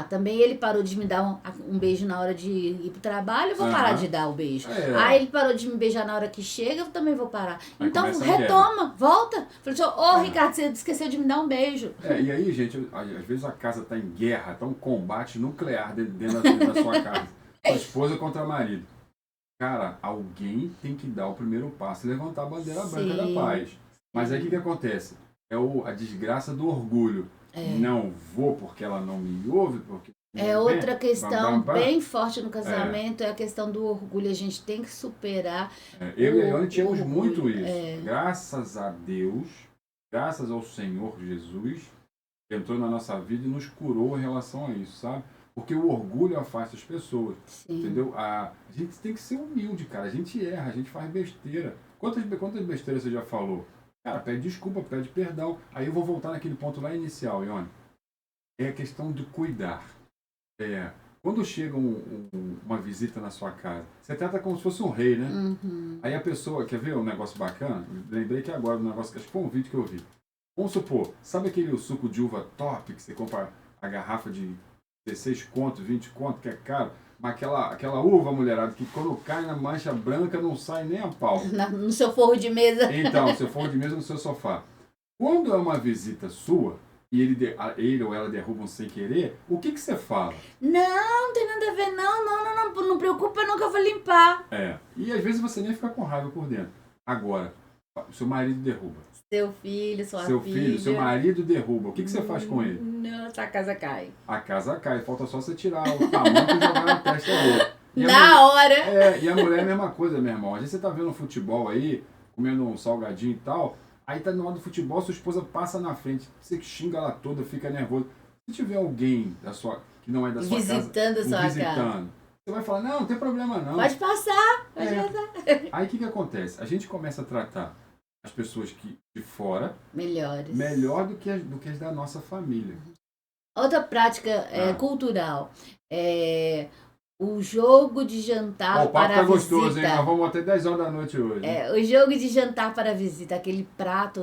também ele parou de me dar um beijo na hora de ir pro trabalho, eu vou parar de dar o beijo. Ele parou de me beijar na hora que chega, eu também vou parar. Aí então retoma, volta. Falei, Ricardo, você esqueceu de me dar um beijo. E aí, gente, às vezes a casa tá em guerra, tá um combate nuclear dentro da sua casa. Sua esposa contra o marido. Cara, alguém tem que dar o primeiro passo e levantar a bandeira branca da paz. Mas aí o que acontece? É a desgraça do orgulho. Não vou porque ela não me ouve, porque... outra questão bem forte no casamento é a questão do orgulho. A gente tem que superar. Eu e a Ione tínhamos muito isso. Graças a Deus, graças ao Senhor Jesus, que entrou na nossa vida e nos curou em relação a isso, sabe? Porque o orgulho afasta as pessoas, entendeu? A gente tem que ser humilde, cara. A gente erra, a gente faz besteira. Quantas besteiras você já falou? Cara, pede desculpa, pede perdão. Aí eu vou voltar naquele ponto lá inicial, Ione. É a questão de cuidar. Quando chega uma visita na sua casa, você trata como se fosse um rei, né? Uhum. Aí a pessoa, quer ver um negócio bacana? Lembrei que agora um negócio, acho que foi um vídeo que eu vi. Vamos supor, sabe aquele suco de uva top que você compra a garrafa de 16 conto, 20 conto, que é caro? Mas aquela uva, mulherada, que quando cai na mancha branca não sai nem a pau. No seu forro de mesa. Então, seu forro de mesa no seu sofá. Quando é uma visita sua, e ele ou ela derrubam sem querer, o que você fala? Não tem nada a ver, não preocupa não que eu vou limpar. E às vezes você nem fica com raiva por dentro. Agora, o seu marido derruba. Seu filho, sua filha. Seu filho, seu marido derruba. O que você faz com ele? Nossa, a casa cai. A casa cai. Falta só você tirar o tamanho e jogar na testa dele. Na hora. E a mulher é a mesma coisa, meu irmão. Às vezes você tá vendo um futebol aí, comendo um salgadinho e tal, aí tá no lado do futebol, sua esposa passa na frente, você xinga ela toda, fica nervoso. Se tiver alguém que não é da sua casa, visitando a sua casa, você vai falar, não tem problema não. Pode passar. Aí o que acontece? A gente começa a tratar as pessoas de fora melhor do que as da nossa família. Outra prática cultural o jogo de jantar para a visita. O papo tá gostoso, hein? Nós vamos até 10 horas da noite hoje. O jogo de jantar para a visita, aquele prato,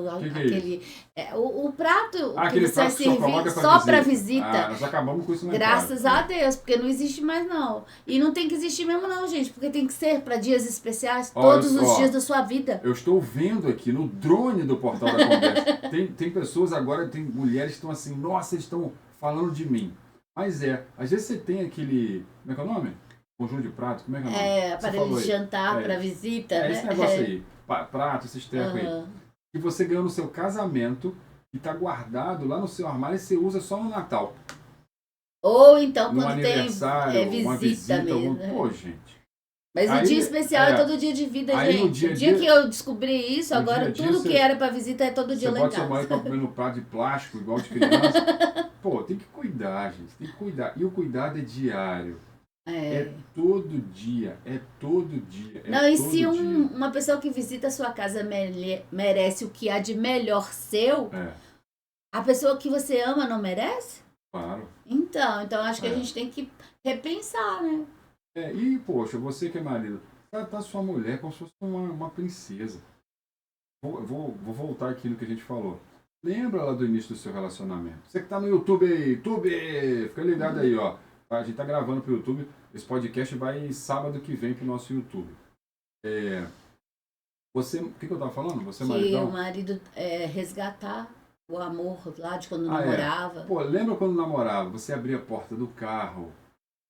o prato que você vai servir só para visita. Nós acabamos com isso na Graças a Deus, porque não existe mais não. E não tem que existir mesmo não, gente, porque tem que ser para dias especiais, todos os dias da sua vida. Eu estou vendo aqui no drone do Portal da Conversa, tem pessoas agora, tem mulheres que estão assim, nossa, eles estão falando de mim. Mas às vezes você tem aquele, como é que é o nome? Conjunto de prato, como é que é o nome? Aparelho de jantar para visita, né? Esse negócio aí, prato, esses trecos aí. Que você ganhou no seu casamento e está guardado lá no seu armário e você usa só no Natal. Ou então no quando aniversário, tem uma visita mesmo. Pô, gente. Mas o dia especial é todo dia de vida, gente. O dia que eu descobri isso, agora tudo que era para visita é todo dia lá em casa. Você bota seu marido para comer no prato de plástico, igual de criança. Pô, tem que cuidar, gente. Tem que cuidar. E o cuidado é diário. É todo dia. Se uma pessoa que visita a sua casa merece o que há de melhor seu, a pessoa que você ama não merece? Claro. Então acho que a gente tem que repensar, né? E, poxa, você que é marido, tratar sua mulher como se fosse uma princesa. Vou voltar aqui no que a gente falou. Lembra lá do início do seu relacionamento. Você que tá no YouTube aí, fica ligado aí, ó. A gente tá gravando pro YouTube. Esse podcast vai sábado que vem pro nosso YouTube. Você, o que eu tava falando? Você, maridão? Que o marido resgatar o amor lá de quando namorava. Pô, lembra quando namorava? Você abria a porta do carro,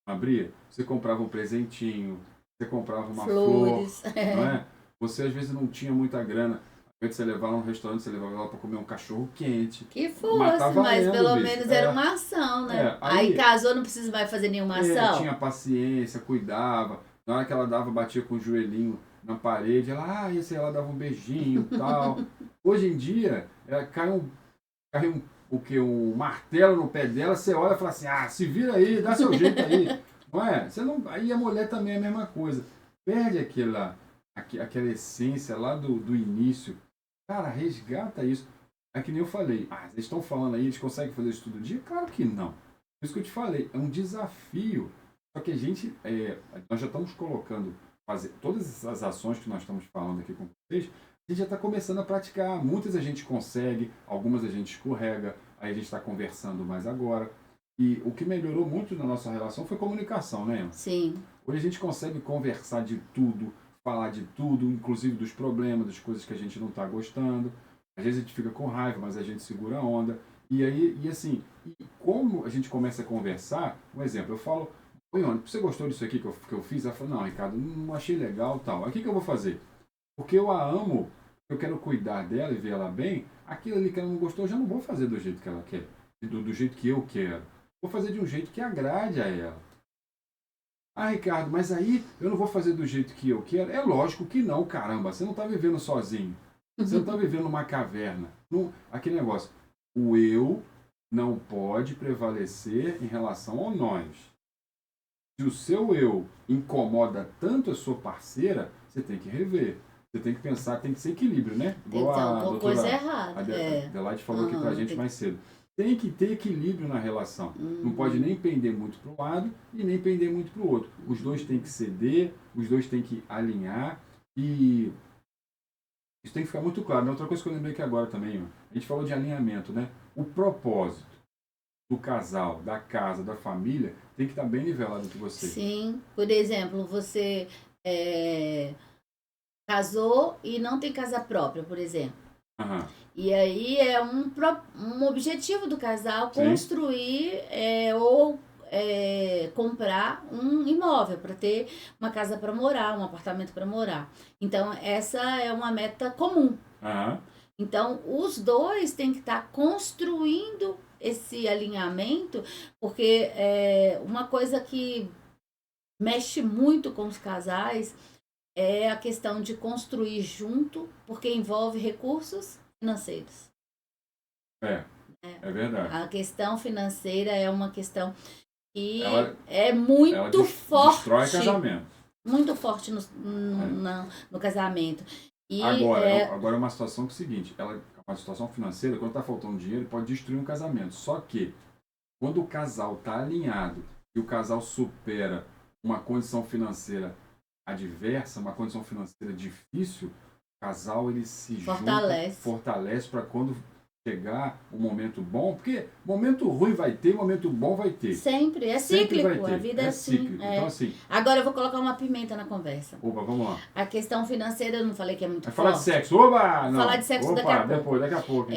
abria, você comprava um presentinho, você comprava uma flores, flor, não é? Você às vezes não tinha muita grana. Ao invés de você levar ela num restaurante, você levava ela para comer um cachorro quente. que fosse, mas pelo menos era uma ação, né? Aí casou, não precisa mais fazer nenhuma ação. Tinha paciência, cuidava. Na hora que ela dava, batia com o joelhinho na parede, ela dava um beijinho e tal. Hoje em dia, cai um martelo no pé dela, você olha e fala assim, se vira aí, dá seu jeito aí. Não é? Aí a mulher também é a mesma coisa. Perde aquela essência lá do início. Cara, resgata isso. É que nem eu falei, eles estão falando aí, eles conseguem fazer isso todo dia? Claro que não. Por isso que eu te falei, é um desafio. Só que nós já estamos colocando, fazer todas essas ações que nós estamos falando aqui com vocês, a gente já está começando a praticar. Muitas a gente consegue, algumas a gente escorrega, aí a gente está conversando mais agora. E o que melhorou muito na nossa relação foi comunicação, né, Emma? Sim. Hoje a gente consegue conversar de tudo, falar de tudo, inclusive dos problemas, das coisas que a gente não está gostando. Às vezes a gente fica com raiva, mas a gente segura a onda. E como a gente começa a conversar, um exemplo, eu falo, oi, você gostou disso aqui que eu fiz? Ela falou, não, Ricardo, não achei legal tal. Aí o que eu vou fazer? Porque eu a amo, eu quero cuidar dela e ver ela bem, aquilo ali que ela não gostou, eu já não vou fazer do jeito que ela quer, do jeito que eu quero. Vou fazer de um jeito que agrade a ela. Ricardo, mas aí eu não vou fazer do jeito que eu quero? É lógico que não, caramba. Você não está vivendo sozinho. Você não está vivendo numa caverna. Aquele negócio. O eu não pode prevalecer em relação ao nós. Se o seu eu incomoda tanto a sua parceira, você tem que rever. Você tem que pensar, tem que ser equilíbrio, né? Igual então, coisa errada. A Adelaide falou aqui pra gente mais cedo. Tem que ter equilíbrio na relação. Não pode nem pender muito para um lado e nem pender muito para o outro. Os dois têm que ceder, os dois têm que alinhar e isso tem que ficar muito claro. Outra coisa que eu lembrei aqui agora também, a gente falou de alinhamento, né? O propósito do casal, da casa, da família tem que estar bem nivelado entre vocês. Sim. Por exemplo, você casou e não tem casa própria, por exemplo. Uhum. E aí é um objetivo do casal construir ou comprar um imóvel para ter uma casa para morar, um apartamento para morar. Então, essa é uma meta comum. Uhum. Então, os dois têm que estar construindo esse alinhamento, porque uma coisa que mexe muito com os casais é a questão de construir junto, porque envolve recursos financeiros. É verdade. A questão financeira é uma questão que é muito forte. Destrói casamento. Muito forte no casamento. E agora é uma situação que é o seguinte, uma situação financeira, quando está faltando dinheiro, pode destruir um casamento. Só que, quando o casal está alinhado e o casal supera uma condição financeira adversa, uma condição financeira difícil, o casal ele se fortalece para quando chegar um momento bom, porque momento ruim vai ter, momento bom vai ter. Sempre, é cíclico, a vida é assim. Então, assim. Agora eu vou colocar uma pimenta na conversa. Opa, vamos lá. A questão financeira, eu não falei que é muito forte. Falar de sexo, oba! Não. Falar de sexo daqui a pouco. Daqui a pouco.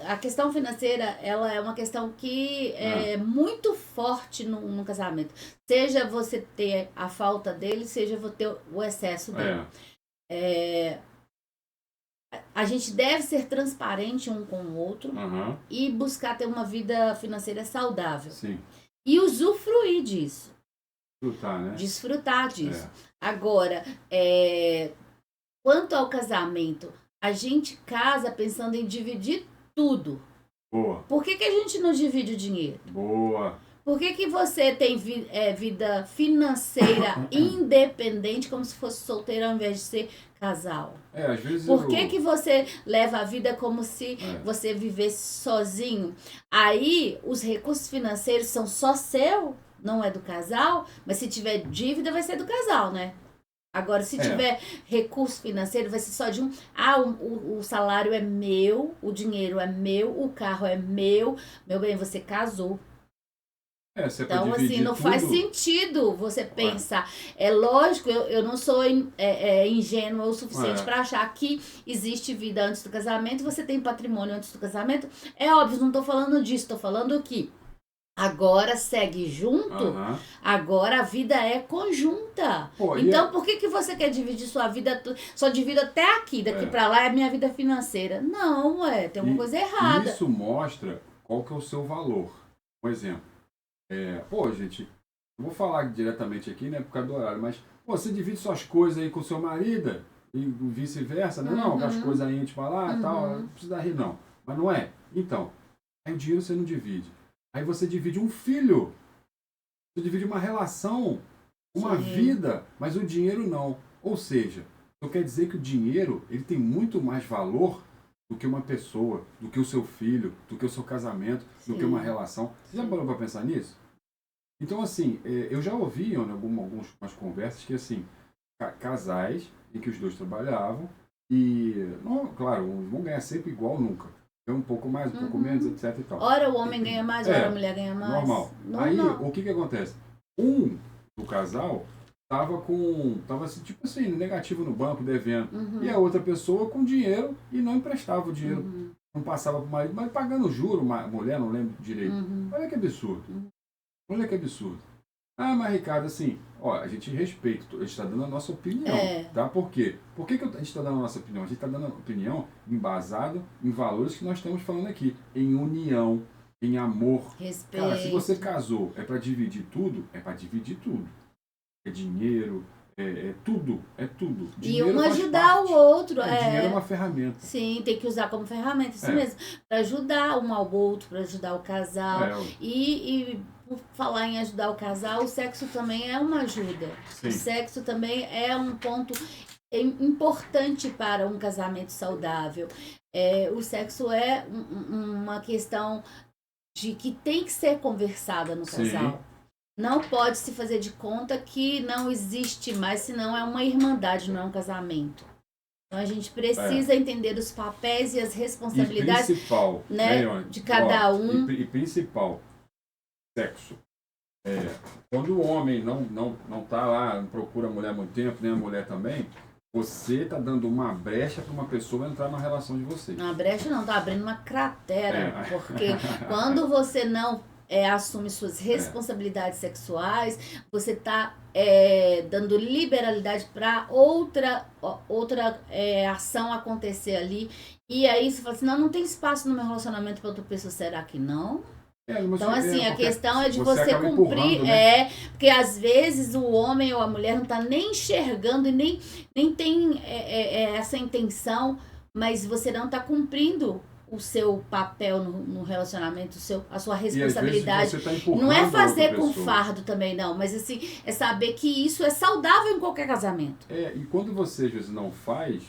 A questão financeira, ela é uma questão que é muito forte no casamento. Seja você ter a falta dele, seja você ter o excesso dele. A gente deve ser transparente um com o outro e buscar ter uma vida financeira saudável. Sim. E usufruir disso. Desfrutar disso. Agora, quanto ao casamento, a gente casa pensando em dividir tudo. Boa. Por que a gente não divide o dinheiro? Boa. Por que você tem vida financeira independente, como se fosse solteiro ao invés de ser casal? Às vezes Por que você leva a vida como se você vivesse sozinho? Aí, os recursos financeiros são só seu, não é do casal, mas se tiver dívida, vai ser do casal, né? Agora, se tiver recurso financeiro, vai ser só de um. O salário é meu, o dinheiro é meu, o carro é meu. Meu bem, você casou. Então, assim, não faz sentido você pensar. É lógico, eu não sou ingênua o suficiente para achar que existe vida antes do casamento, você tem patrimônio antes do casamento. É óbvio, não estou falando disso, estou falando que Agora segue junto, agora a vida é conjunta. Pô, então, por que você quer dividir sua vida? Só divido até aqui, daqui pra lá é a minha vida financeira. Não, tem uma coisa errada. Isso mostra qual que é o seu valor. Um exemplo. Gente, não vou falar diretamente aqui, né, por causa do horário, mas você divide suas coisas aí com o seu marido e vice-versa, né? Não, as coisas aí íntimas lá e tal, não precisa rir não. Mas não é. Então, aí o dinheiro você não divide. Aí você divide um filho. Você divide uma relação, uma vida, mas o dinheiro não. Ou seja, isso quer dizer que o dinheiro ele tem muito mais valor do que uma pessoa, do que o seu filho, do que o seu casamento, do que uma relação. Você já parou para pensar nisso? Então, assim, eu já ouvi em algumas conversas que, assim, casais em que os dois trabalhavam e, não, claro, vão ganhar sempre igual nunca. Um pouco mais, um pouco menos, etc e tal. Ora o homem ganha mais, ora a mulher ganha mais. Normal. Aí, o que acontece? Um do casal tava assim, tipo assim, negativo no banco, devendo. E a outra pessoa com dinheiro e não emprestava o dinheiro. Não passava pro marido, mas pagando juro, a mulher, não lembro direito. Olha que absurdo. Olha que absurdo. Ah, mas Ricardo, assim, a gente respeita, a gente está dando a nossa opinião, tá? Por quê? Por que a gente está dando a nossa opinião? A gente está dando a opinião embasado em valores que nós estamos falando aqui, em união, em amor. Respeito. Cara, se você casou, é para dividir tudo, é para dividir tudo. É dinheiro, é tudo. Dinheiro e um ajudar o outro. Dinheiro é uma ferramenta. Sim, tem que usar como ferramenta, isso mesmo. Para ajudar um ao outro, para ajudar o casal. E por falar em ajudar o casal, o sexo também é uma ajuda. Sim. O sexo também é um ponto importante para um casamento saudável. O sexo é uma questão de que tem que ser conversada no casal. Sim. Não pode se fazer de conta que não existe mais, senão é uma irmandade, não é um casamento. Então a gente precisa entender os papéis e as responsabilidades de cada um. E principal, sexo. Quando o homem não tá lá, não procura a mulher há muito tempo, nem a mulher também, você tá dando uma brecha para uma pessoa entrar na relação de vocês. Uma brecha não, tá abrindo uma cratera. Porque quando você não assume suas responsabilidades sexuais, você tá dando liberalidade para outra ação acontecer ali. E aí você fala assim, não tem espaço no meu relacionamento para outra pessoa, será que não? Então, assim, a questão é de você cumprir, né? Porque às vezes o homem ou a mulher não tá nem enxergando e nem tem essa intenção, mas você não tá cumprindo o seu papel no relacionamento, a sua responsabilidade. Tá não é fazer com fardo também, não, mas assim, é saber que isso é saudável em qualquer casamento. E quando você às vezes não faz,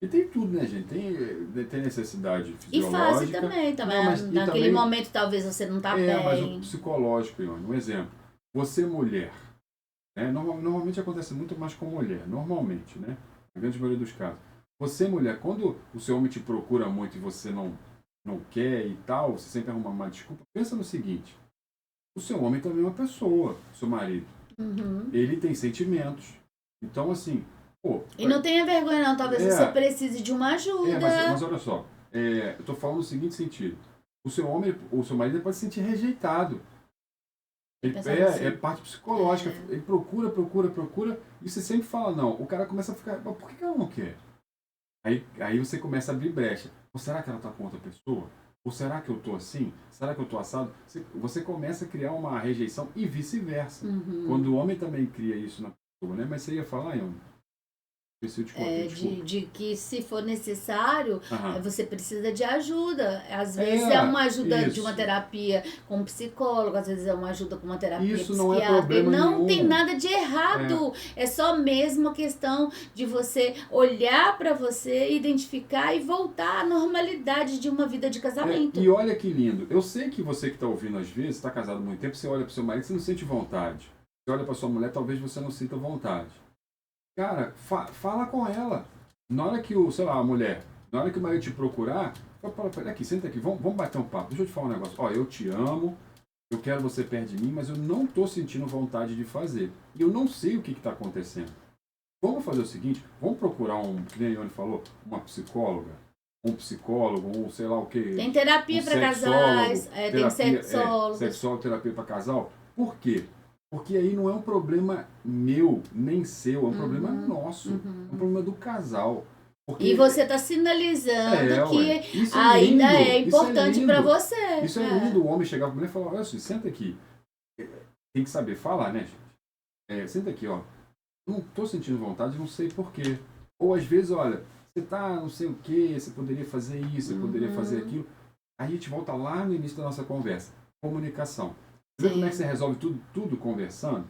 e tem tudo, né, gente? Tem necessidade fisiológica. E fase também. Naquele momento talvez você não tá bem. Mas o psicológico, Ione, um exemplo. Você mulher, né? Normalmente acontece muito mais com mulher, normalmente, né? Na grande maioria dos casos. Você mulher, quando o seu homem te procura muito e você não quer e tal, você sempre arruma uma desculpa, pensa no seguinte. O seu homem também é uma pessoa, seu marido. Ele tem sentimentos. Então, assim... E não tenha vergonha não, talvez você precise de uma ajuda. Mas olha só, eu tô falando no seguinte sentido. O seu marido pode se sentir rejeitado. É parte psicológica. Ele procura, e você sempre fala não. O cara começa a ficar, por que ela não quer? Aí você começa a abrir brecha. Ou será que ela tá com outra pessoa? Ou será que eu tô assim? Será que eu tô assado? Você começa a criar uma rejeição e vice-versa. Quando o homem também cria isso na pessoa, né? Mas você ia falar, Ione? De que se for necessário, você precisa de ajuda. Às vezes é uma ajuda de uma terapia com um psicólogo, às vezes é uma ajuda com uma terapia psiquiátrica. Não tem nada de errado. É só mesmo a questão de você olhar para você, identificar e voltar à normalidade de uma vida de casamento. E olha que lindo. Eu sei que você que está ouvindo às vezes, está casado há muito tempo, você olha para o seu marido, você não sente vontade. Você olha para sua mulher, talvez você não sinta vontade. Cara, fala com ela. Na hora que a mulher, na hora que o marido te procurar, fala aqui, senta aqui, vamos bater um papo. Deixa eu te falar um negócio. Eu te amo, eu quero você perto de mim, mas eu não tô sentindo vontade de fazer. E eu não sei o que está acontecendo. Vamos fazer o seguinte, vamos procurar que nem a Ione falou, uma psicóloga. um psicólogo, um sei lá o quê. Tem terapia para casais, tem sexólogo. Sexólogo, terapia para casal. Por quê? Porque aí não é um problema meu, nem seu, é um problema nosso. É um problema do casal. Porque e você está sinalizando que ainda é importante para você. Isso é lindo, o homem chegar para a mulher e falar, olha assim, senta aqui. Tem que saber falar, né, gente? Senta aqui, ó. Não estou sentindo vontade, não sei porquê. Ou às vezes, olha, você tá não sei o quê, você poderia fazer isso, você poderia fazer aquilo. Aí a gente volta lá no início da nossa conversa. Comunicação. Você vê como é que você resolve tudo conversando?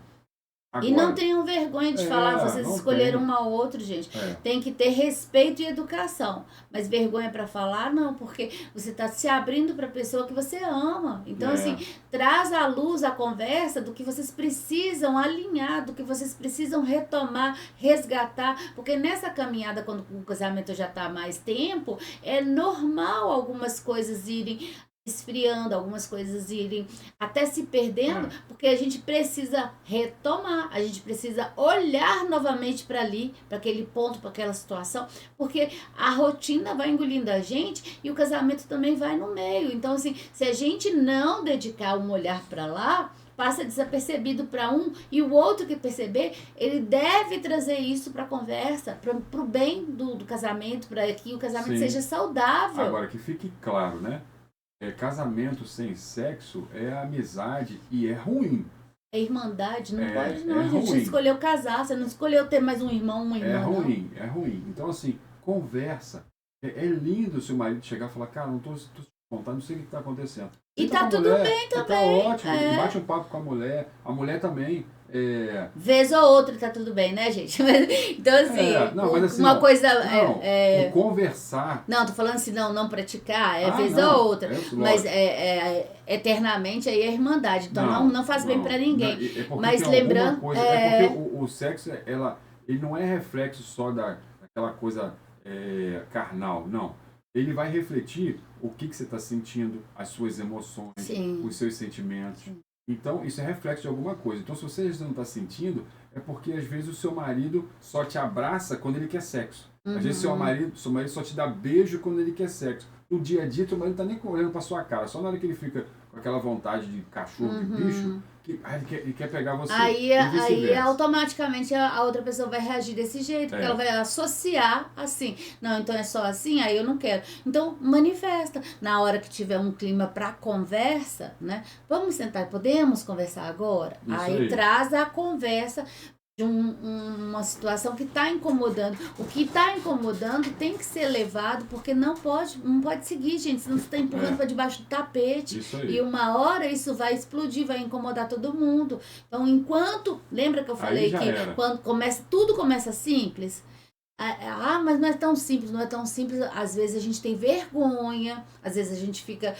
Agora, e não tenham vergonha de falar, vocês escolheram um ao outro, gente. Tem que ter respeito e educação. Mas vergonha para falar, não, porque você está se abrindo para a pessoa que você ama. Então, assim, traz à luz a conversa do que vocês precisam alinhar, do que vocês precisam retomar, resgatar. Porque nessa caminhada, quando o casamento já está há mais tempo, é normal algumas coisas irem esfriando, algumas coisas irem até se perdendo, porque a gente precisa retomar, a gente precisa olhar novamente para ali, para aquele ponto, para aquela situação, porque a rotina vai engolindo a gente e o casamento também vai no meio. Então, assim, se a gente não dedicar um olhar para lá, passa desapercebido para um, e o outro que perceber, ele deve trazer isso para a conversa, para o bem do casamento, para que o casamento seja saudável. Agora, que fique claro, né? Casamento sem sexo é amizade e é ruim. É irmandade, não pode não. A gente escolheu casar, você não escolheu ter mais um irmão, uma irmã. É ruim. Então, assim, conversa. É lindo se o marido chegar e falar, cara, não tô vontade, não sei o que está acontecendo. E tá tudo bem também. Tá ótimo, bate um papo com a mulher também. Vez ou outra tá tudo bem, né, gente? Então, assim, uma coisa... o conversar... Não, tô falando assim, não praticar, vez ou outra. Mas eternamente aí é irmandade. Então, não faz bem pra ninguém. Mas lembrando... É porque o sexo, ele não é reflexo só daquela coisa carnal, não. Ele vai refletir o que você está sentindo, as suas emoções, os seus sentimentos. Então, isso é reflexo de alguma coisa. Então, se você não está sentindo, é porque, às vezes, o seu marido só te abraça quando ele quer sexo. Às vezes, seu marido só te dá beijo quando ele quer sexo. No dia a dia, seu marido não está nem olhando para sua cara. Só na hora que ele fica com aquela vontade de cachorro, de bicho, ele quer pegar você. Aí automaticamente a outra pessoa vai reagir desse jeito, porque ela vai associar assim. Não, então é só assim, aí eu não quero. Então, manifesta. Na hora que tiver um clima para conversa, né? Vamos sentar, podemos conversar agora? Aí traz a conversa de uma situação que está incomodando. O que está incomodando tem que ser levado, porque não pode seguir, gente, senão você está empurrando para debaixo do tapete. E uma hora isso vai explodir, vai incomodar todo mundo. Então, lembra que eu falei que quando tudo começa simples? Mas não é tão simples, Às vezes a gente tem vergonha, às vezes a gente fica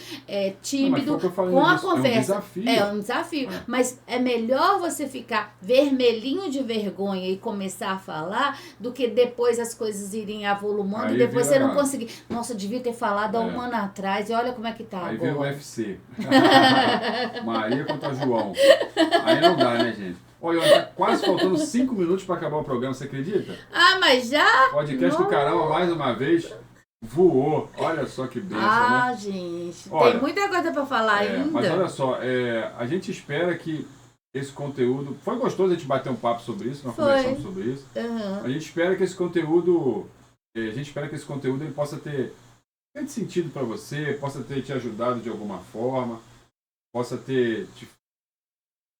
tímido com a conversa. É um desafio. Mas é melhor você ficar vermelhinho de vergonha e começar a falar do que depois as coisas irem avolumando e depois você não conseguir. Nossa, eu devia ter falado há um ano atrás e olha como é que tá aí agora. Aí vem o UFC. Maria contra João. Aí não dá, né, gente? Olha, tá quase faltando 5 minutos para acabar o programa, você acredita? Mas já? Podcast do Caramba, mais uma vez, voou. Olha só que bênção, né? Gente, tem muita coisa para falar ainda. Mas olha só, a gente espera que esse conteúdo... Foi gostoso a gente bater um papo sobre isso, nós conversamos sobre isso. A gente espera que esse conteúdo... ele possa ter feito sentido para você, possa ter te ajudado de alguma forma, possa ter te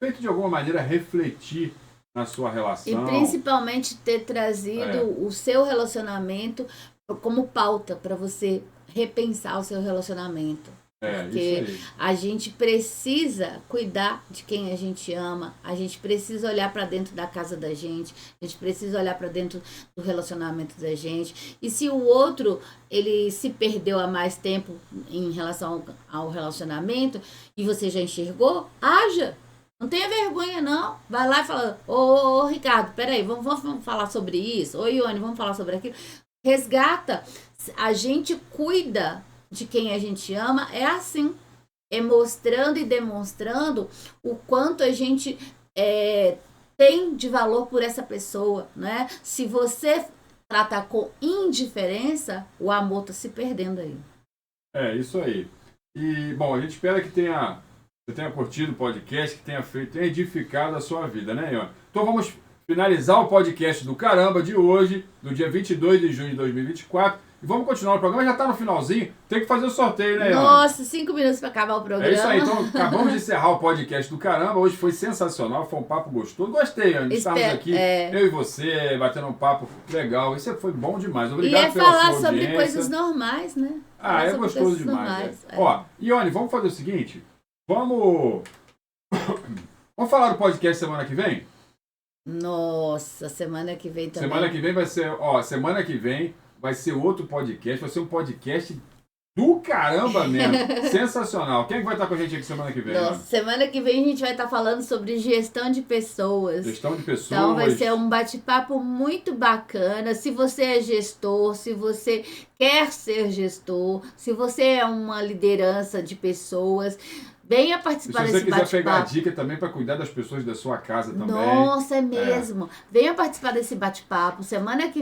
feito de alguma maneira refletir na sua relação. E principalmente ter trazido o seu relacionamento como pauta para você repensar o seu relacionamento. Porque a gente precisa cuidar de quem a gente ama, a gente precisa olhar para dentro da casa da gente, a gente precisa olhar para dentro do relacionamento da gente. E se o outro, ele se perdeu há mais tempo em relação ao relacionamento e você já enxergou, haja. Não tenha vergonha, não. Vai lá e fala, ô Ricardo, peraí, vamos falar sobre isso. Ô Ione, vamos falar sobre aquilo. Resgata. A gente cuida de quem a gente ama, é assim. É mostrando e demonstrando o quanto a gente tem de valor por essa pessoa, né? Se você tratar com indiferença, o amor está se perdendo aí. É, isso aí. E, bom, a gente espera que você tenha curtido o podcast, que tenha edificado a sua vida, né, Ione? Então vamos finalizar o podcast do Caramba de hoje, do dia 22 de junho de 2024. E vamos continuar o programa, já está no finalzinho, tem que fazer o sorteio, né, Ione? Nossa, 5 minutos para acabar o programa. É isso aí, então acabamos de encerrar o podcast do Caramba, hoje foi sensacional, foi um papo gostoso. Gostei, Ione, de estarmos aqui, eu e você, batendo um papo legal, isso foi bom demais, obrigado pela sua audiência. E falar sobre coisas normais, né? Ah, é gostoso demais. Ó, Ione, vamos fazer o seguinte, vamos falar do podcast semana que vem? Nossa, semana que vem também. Semana que vem vai ser, semana que vem vai ser outro podcast, vai ser um podcast do caramba mesmo, sensacional. Quem é que vai estar com a gente aqui semana que vem? Nossa, semana que vem a gente vai estar falando sobre gestão de pessoas. Gestão de pessoas. Então vai ser um bate-papo muito bacana. Se você é gestor, se você quer ser gestor, se você é uma liderança de pessoas, venha participar desse bate-papo. Se você quiser pegar a dica também para cuidar das pessoas da sua casa também. Nossa, é mesmo. Venha participar desse bate-papo. Semana que